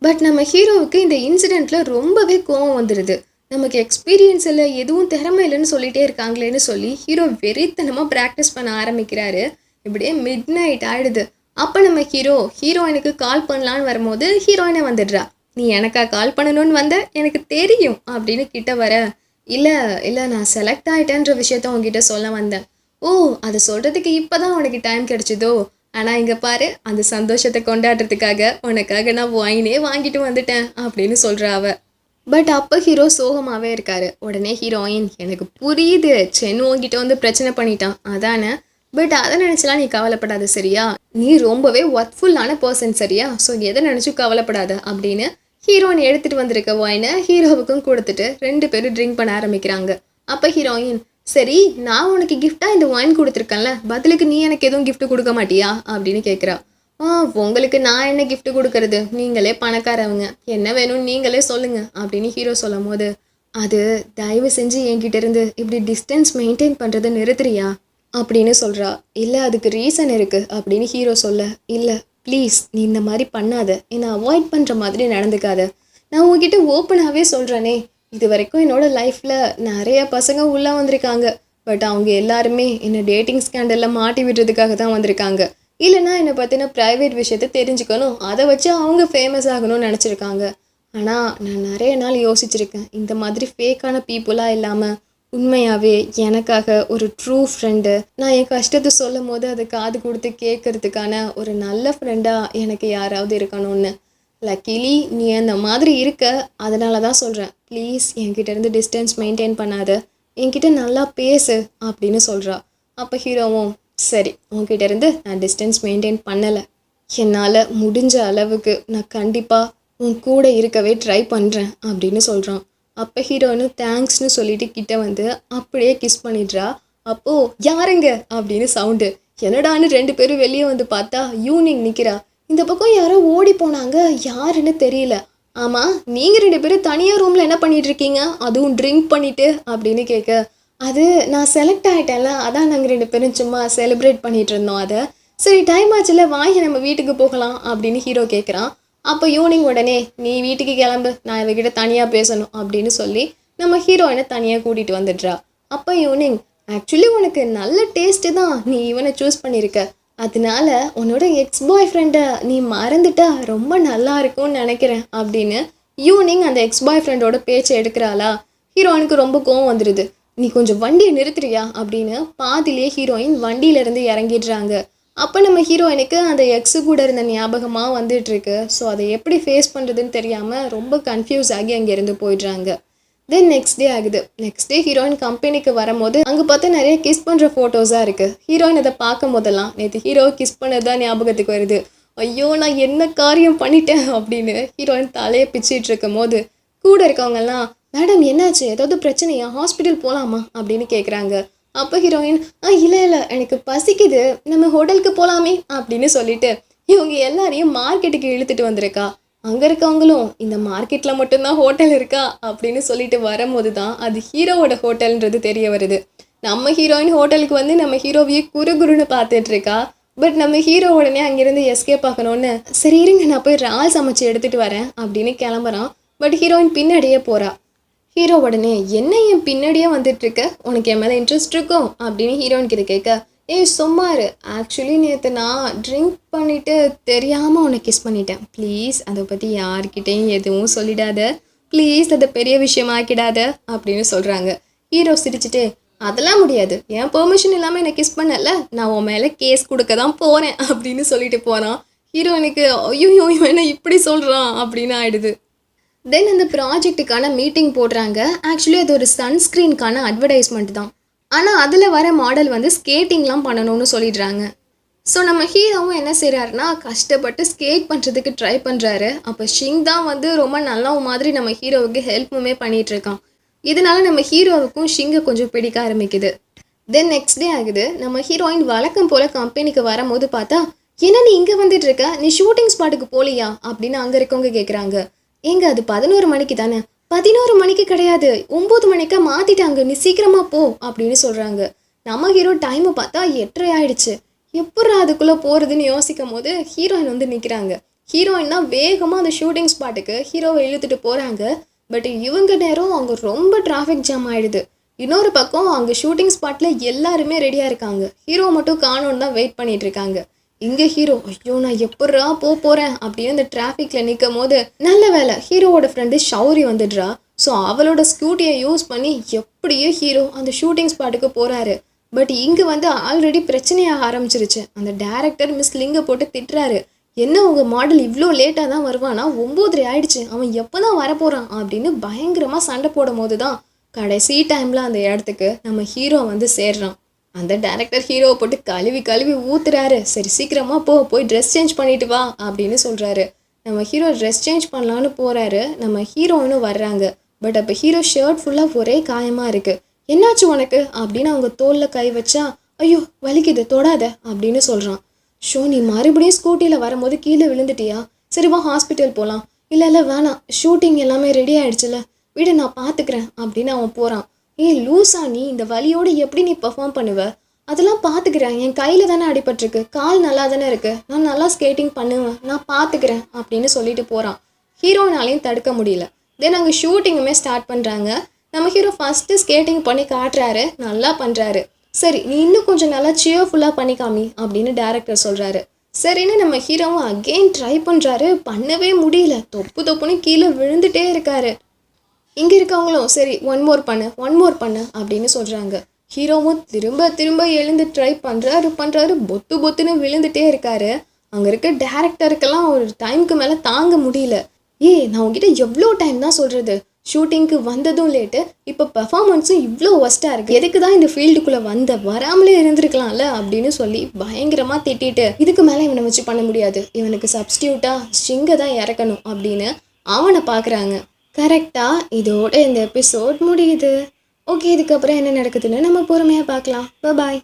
பட் நம்ம ஹீரோவுக்கு இந்த இன்சிடெண்ட்டில் ரொம்பவே கோவம் வந்துடுது. நமக்கு எக்ஸ்பீரியன்ஸ் இல்லை, எதுவும் திறமை இல்லைன்னு சொல்லிகிட்டே இருக்காங்களேன்னு சொல்லி ஹீரோ வெறித்தனமாக ப்ராக்டிஸ் பண்ண ஆரம்பிக்கிறாரு. இப்படியே மிட் நைட் ஆகிடுது. அப்போ நம்ம ஹீரோயினுக்கு கால் பண்ணலான்னு வரும்போது ஹீரோயினை வந்துடுறா. நீ எனக்கா கால் பண்ணணும்னு வந்த, எனக்கு தெரியும் அப்படின்னு கிட்ட வர, இல்லை நான் செலக்ட் ஆகிட்டேன்ற விஷயத்த உங்ககிட்ட சொல்ல வந்தேன். ஓ, அதை சொல்கிறதுக்கு இப்போ தான் உனக்கு டைம் கிடச்சிதோ? ஆனால் இங்கே பாரு, அந்த சந்தோஷத்தை கொண்டாடுறதுக்காக உனக்காக நான் வாங்கினே வாங்கிட்டு வந்துட்டேன் அப்படின்னு சொல்கிறா அவ. பட் அப்போ ஹீரோ சோகமாகவே இருக்காரு. உடனே ஹீரோயின், எனக்கு புரியுது, சென்னு உங்ககிட்ட வந்து பிரச்சனை பண்ணிட்டான் அதானே, பட் அதை நினச்சலாம் நீ கவலைப்படாத சரியா? நீ ரொம்பவே ஒர்க்ஃபுல்லான பர்சன் சரியா? ஸோ எதை நினச்சும் கவலைப்படாத அப்படின்னு ஹீரோயின் எடுத்துகிட்டு வந்திருக்க வாயினை ஹீரோவுக்கும் கொடுத்துட்டு 2 பேரும் ட்ரிங்க் பண்ண ஆரம்பிக்கிறாங்க. அப்போ ஹீரோயின், சரி நான் உனக்கு கிஃப்டாக இந்த ஒயின் கொடுத்துருக்கேன்ல, பதிலுக்கு நீ எனக்கு எதுவும் கிஃப்ட் கொடுக்க மாட்டியா அப்படின்னு கேட்குறா. உங்களுக்கு நான் என்ன கிஃப்ட் கொடுக்கறது, நீங்களே பணக்காரவங்க, என்ன வேணும்னு நீங்களே சொல்லுங்க அப்படின்னு ஹீரோ சொல்லும் போது, அது தயவு செஞ்சு என்கிட்ட இருந்து இப்படி டிஸ்டன்ஸ் மெயின்டைன் பண்ணுறதை நிறுத்துறியா அப்படின்னு சொல்கிறா. இல்லை அதுக்கு ரீசன் இருக்குது அப்படின்னு ஹீரோ சொல்ல, இல்லை ப்ளீஸ் நீ இந்த மாதிரி பண்ணாத, என்னை அவாய்ட் பண்ணுற மாதிரி நடந்துக்காத. நான் உங்ககிட்ட ஓப்பனாகவே சொல்கிறேனே, இது வரைக்கும் என்னோடய லைஃப்பில் நிறைய பசங்க உள்ளே வந்திருக்காங்க. பட் அவங்க எல்லாருமே என்னை டேட்டிங் ஸ்கேண்டலில் மாட்டி விடுறதுக்காக தான் வந்திருக்காங்க. இல்லைனா என்னை பற்றின ப்ரைவேட் விஷயத்த தெரிஞ்சுக்கணும், அதை வச்சு அவங்க ஃபேமஸ் ஆகணும்னு நினச்சிருக்காங்க. ஆனால் நான் நிறைய நாள் யோசிச்சிருக்கேன், இந்த மாதிரி ஃபேக்கான பீப்புளாக இல்லாமல் உண்மையாகவே எனக்காக ஒரு ட்ரூ ஃப்ரெண்டு, நான் என் கஷ்டத்தை சொல்லும் போது அதை காது கொடுத்து கேட்கறதுக்கான ஒரு நல்ல ஃப்ரெண்டாக எனக்கு யாராவது இருக்கணும்னு. லக்கிலி நீ அந்த மாதிரி இருக்க, அதனால தான் சொல்கிறேன், ப்ளீஸ் என்கிட்ட இருந்து டிஸ்டன்ஸ் மெயின்டைன் பண்ணாத, என்கிட்ட நல்லா பேசு அப்படின்னு சொல்கிறா. அப்போ ஹீரோவும், சரி உன்கிட்ட இருந்து நான் டிஸ்டன்ஸ் மெயின்டைன் பண்ணலை, என்னால் முடிஞ்ச அளவுக்கு நான் கண்டிப்பாக உன் கூட இருக்கவே ட்ரை பண்ணுறேன் அப்படின்னு சொல்கிறான். அப்போ ஹீரோயினு தேங்க்ஸ்னு சொல்லிட்டு கிட்ட வந்து அப்படியே கிஸ் பண்ணிடுறா. அப்போது யாருங்க அப்படின்னு சவுண்டு. என்னடான்னு 2 பேரும் வெளியே வந்து பார்த்தா யூனிங் நிற்கிறா. இந்த பக்கம் யாரோ ஓடி போனாங்க, யாருன்னு தெரியல. ஆமாம், நீங்கள் 2 பேரும் தனியாக ரூமில் என்ன பண்ணிட்டு இருக்கீங்க, அதுவும் ட்ரிங்க் பண்ணிட்டு அப்படின்னு கேட்க, அது நான் செலக்ட் ஆகிட்டேன்ல, அதான் நாங்கள் 2 பேரும் சும்மா செலிப்ரேட் பண்ணிகிட்டு இருந்தோம். அதை சரி டைம் ஆச்சுல, வாங்கி நம்ம வீட்டுக்கு போகலாம் அப்படின்னு ஹீரோ கேட்குறான். அப்போ யூனிங் உடனே, நீ வீட்டுக்கு கிளம்பு, நான் இவகிட்ட தனியாக பேசணும் அப்படின்னு சொல்லி நம்ம ஹீரோயினை தனியாக கூட்டிகிட்டு வந்துடுறா. அப்போ யூனிங், ஆக்சுவலி உனக்கு நல்ல டேஸ்ட்டு தான், நீ இவனை சூஸ் பண்ணியிருக்க, அதனால உன்னோட எக்ஸ் பாய் ஃப்ரெண்டை நீ மறந்துட்டா ரொம்ப நல்லா இருக்கும்னு நினைக்கிறேன் அப்படின்னு யூனிங் அந்த எக்ஸ் பாய் ஃப்ரெண்டோட பேச்சை எடுக்கிறாளா. ஹீரோயினுக்கு ரொம்ப கோவம் வந்துடுது. நீ கொஞ்சம் வண்டியை நிறுத்துறியா அப்படின்னு பாதிலே ஹீரோயின் வண்டியிலேருந்து இறங்கிடுறாங்க. அப்போ நம்ம ஹீரோயினுக்கு அந்த எக்ஸு கூட இருந்த ஞாபகமாக வந்துட்டுருக்கு. ஸோ அதை எப்படி ஃபேஸ் பண்ணுறதுன்னு தெரியாமல் ரொம்ப கன்ஃபியூஸ் ஆகி அங்கேருந்து போயிடுறாங்க. தென் நெக்ஸ்ட் டே ஆகுது. நெக்ஸ்ட் டே ஹீரோயின் கம்பெனிக்கு வரும்போது அங்கே பார்த்தா நிறைய கிஸ் பண்ணுற ஃபோட்டோஸாக இருக்குது. ஹீரோயின் அதை பார்க்கும் போதெல்லாம் நேற்று ஹீரோ கிஸ் பண்ணது தான் ஞாபகத்துக்கு வருது. ஐயோ நான் என்ன காரியம் பண்ணிட்டேன் அப்படின்னு ஹீரோயின் தலையை பிச்சுட்டு இருக்கும் போது கூட இருக்கவங்கெல்லாம், மேடம் என்னாச்சு, ஏதாவது பிரச்சனையா, ஹாஸ்பிட்டல் போகலாமா அப்படின்னு கேட்குறாங்க. அப்போ ஹீரோயின், இல்லை எனக்கு பசிக்குது, நம்ம ஹோட்டலுக்கு போகலாமே அப்படின்னு சொல்லிட்டு இவங்க எல்லாரையும் மார்க்கெட்டுக்கு இழுத்துட்டு வந்திருக்கா. அங்கே இருக்கவங்களும் இந்த மார்க்கெட்டில் மட்டும்தான் ஹோட்டல் இருக்கா அப்படின்னு சொல்லிட்டு வரும்போது தான் அது ஹீரோவோட ஹோட்டல்ன்றது தெரிய வருது. நம்ம ஹீரோயின் ஹோட்டலுக்கு வந்து நம்ம ஹீரோவையே குறுகுறுன்னு பார்த்துட்டு இருக்கா. பட் நம்ம ஹீரோ உடனே அங்கேருந்து எஸ்கேப் ஆகணும்னு, சரி இருங்க நான் போய் இறால் சமைச்சு எடுத்துகிட்டு வரேன் அப்படின்னு கிளம்புறான். பட் ஹீரோயின் பின்னாடியே போகிறா. ஹீரோ உடனே, என்ன என் பின்னாடியே வந்துட்டுருக்க, உனக்கு என் மேலே இன்ட்ரெஸ்ட் இருக்கும் அப்படின்னு ஹீரோயின் கிட்ட கேட்க, சும்மாரு, ஆக்சுவலி நேற்று நான் ட்ரிங்க் பண்ணிவிட்டு தெரியாமல் உனக்கு கிஸ் பண்ணிட்டேன், ப்ளீஸ் அதை பற்றி யார்கிட்டையும் எதுவும் சொல்லிடாத, ப்ளீஸ் அதை பெரிய விஷயமாக்கிடாத அப்படின்னு சொல்கிறாங்க. ஹீரோ சிரிச்சுட்டு, அதெல்லாம் முடியாது, என் பெர்மிஷன் இல்லாமல் என்னை கிஸ் பண்ணல, நான் உன் மேலே கேஸ் கொடுக்க தான் போகிறேன் அப்படின்னு சொல்லிட்டு போகிறான். ஹீரோயினுக்கு ஐயோ என்ன இப்படி சொல்கிறான் அப்படின்னு ஆயிடுது. தென் அந்த ப்ராஜெக்ட்டுக்கான மீட்டிங் போடுறாங்க. ஆக்சுவலி அது ஒரு சன்ஸ்க்ரீனுக்கான அட்வர்டைஸ்மெண்ட் தான். ஆனால் அதில் வர மாடல் வந்து ஸ்கேட்டிங்லாம் பண்ணணும்னு சொல்லிடுறாங்க. ஸோ நம்ம ஹீரோவும் என்ன செய்கிறாருன்னா, கஷ்டப்பட்டு ஸ்கேட் பண்ணுறதுக்கு ட்ரை பண்ணுறாரு. அப்போ ஷிங் தான் வந்து ரொம்ப நல்ல மாதிரி நம்ம ஹீரோவுக்கு ஹெல்ப்புமே பண்ணிகிட்ருக்கான். இதனால நம்ம ஹீரோவுக்கும் ஷிங்கை கொஞ்சம் பிடிக்க ஆரம்பிக்குது. தென் நெக்ஸ்ட் டே ஆகுது. நம்ம ஹீரோயின் வழக்கம் போல் கம்பெனிக்கு வரும்போது பார்த்தா என்ன நீ இங்கே வந்துட்டு இருக்க, நீ ஷூட்டிங் ஸ்பாட்டுக்கு போலியா அப்படின்னு அங்கே இருக்கவங்க கேட்குறாங்க. ஏங்க அது 11 மணிக்கு தானே. 11 மணிக்கு கிடையாது, 9 மணிக்கா மாற்றிட்டாங்க, நீ சீக்கிரமாக போ அப்படின்னு சொல்கிறாங்க. நம்ம ஹீரோ டைமை பார்த்தா 8:30 ஆயிடுச்சு. எப்பட்றா அதுக்குள்ளே போகிறதுன்னு யோசிக்கும் போது ஹீரோயின் வந்து நிற்கிறாங்க. ஹீரோயின் தான் வேகமாக அந்த ஷூட்டிங் ஸ்பாட்டுக்கு ஹீரோவை இழுத்துட்டு போகிறாங்க. பட் இவங்க நேரம் அங்கே ரொம்ப டிராஃபிக் ஜாம் ஆகிடுது. இன்னொரு பக்கம் அங்கே ஷூட்டிங் ஸ்பாட்டில் எல்லாருமே ரெடியாக இருக்காங்க. ஹீரோ மட்டும் காணோன்னு தான் வெயிட் பண்ணிட்டு இருக்காங்க. இங்கே ஹீரோ ஐயோ நான் எப்பட்றா போகிறேன் அப்படின்னு இந்த டிராஃபிக்கில் நிற்கும் போது நல்ல வேலை ஹீரோவோட ஃப்ரெண்டு ஷௌரி வந்துடுறா. ஸோ அவளோட ஸ்கூட்டியை யூஸ் பண்ணி எப்படியோ ஹீரோ அந்த ஷூட்டிங் ஸ்பாட்டுக்கு போகிறாரு. பட் இங்கே வந்து ஆல்ரெடி பிரச்சனையாக ஆரம்பிச்சிருச்சு. அந்த டேரக்டர் மிஸ் லிங்கை போட்டு திட்டுறாரு. என்ன உங்கள் மாடல் இவ்வளோ லேட்டாக தான் வருவானா, 9:30 ஆயிடுச்சு, அவன் எப்போ தான் வரப்போகிறான் அப்படின்னு பயங்கரமாக சண்டை போடும் போது தான் கடைசி டைமில் அந்த இடத்துக்கு நம்ம ஹீரோ வந்து சேர்றான். அந்த டேரக்டர் ஹீரோவை போட்டு கழுவி ஊத்துறாரு. சரி சீக்கிரமாக போய் ட்ரெஸ் சேஞ்ச் பண்ணிட்டு வா அப்படின்னு சொல்கிறாரு. நம்ம ஹீரோ ட்ரெஸ் சேஞ்ச் பண்ணலான்னு போகிறாரு. நம்ம ஹீரோயினும் வர்றாங்க. பட் அப்போ ஹீரோ ஷர்ட் ஃபுல்லாக ஒரே காயமாக இருக்குது. என்னாச்சு உனக்கு அப்படின்னு அவங்க தோளில் கை வச்சா ஐயோ வலிக்குது தொடாத அப்படின்னு சொல்கிறான். ஷோ நீ மறுபடியும் ஸ்கூட்டியில் வரும்போது கீழே விழுந்துட்டியா, சரி வா ஹாஸ்பிட்டல் போகலாம். இல்லை வேணாம், ஷூட்டிங் எல்லாமே ரெடி ஆகிடுச்சுல, வீடு நான் பார்த்துக்கிறேன் அப்படின்னு அவன் போகிறான். ஏய் லூசா, நீ இந்த வலியோடு எப்படி நீ பெர்ஃபார்ம் பண்ணுவ, அதெல்லாம் பார்த்துக்கிறேன், என் கையில் தானே அடிபட்டிருக்கு, கால் நல்லா தானே இருக்குது, நான் நல்லா ஸ்கேட்டிங் பண்ணுவேன், நான் பார்த்துக்கிறேன் அப்படின்னு சொல்லிட்டு போகிறான். ஹீரோனாலையும் தடுக்க முடியல. தென் அங்கே ஷூட்டிங்குமே ஸ்டார்ட் பண்ணுறாங்க. நம்ம ஹீரோ ஃபஸ்ட்டு ஸ்கேட்டிங் பண்ணி காட்டுறாரு, நல்லா பண்ணுறாரு. சரி நீ இன்னும் கொஞ்சம் நல்லா சியர்ஃபுல்லாக பண்ணிக்காமி அப்படின்னு டேரக்டர் சொல்கிறாரு. சரின்னு நம்ம ஹீரோவும் அகெயின் ட்ரை பண்ணுறாரு, பண்ணவே முடியல, தொப்புன்னு கீழே விழுந்துட்டே இருக்காரு. இங்கே இருக்கவங்களும் சரி ஒன் மோர் பண்ணு அப்படின்னு சொல்கிறாங்க. ஹீரோவும் திரும்ப எழுந்து ட்ரை பண்ணுறாரு, பொத்துன்னு விழுந்துட்டே இருக்காரு. அங்கே இருக்க டேரக்டருக்கெல்லாம் ஒரு டைமுக்கு மேலே தாங்க முடியல. நான் உங்ககிட்ட எவ்வளோ டைம் தான் சொல்கிறது, ஷூட்டிங்க்கு வந்ததும் லேட்டு, இப்போ பெர்ஃபார்மன்ஸும் இவ்வளோ ஒஸ்ட்டாக இருக்குது, எதுக்கு தான் இந்த ஃபீல்டுக்குள்ளே வராமலே இருந்திருக்கலாம்ல அப்படின்னு சொல்லி பயங்கரமாக திட்டிட்டு இதுக்கு மேலே இவனை வச்சு பண்ண முடியாது, இவனுக்கு சப்ஸ்டியூட்டாக ஸ்ட்ரிங்கை தான் இறக்கணும் அப்படின்னு அவனை பார்க்குறாங்க. கரெக்டாக இதோட இந்த எபிசோட் முடியுது. ஓகே, இதுக்கப்புறம் என்ன நடக்குதுன்னு நம்ம பொறுமையாக பார்க்கலாம். பாய்.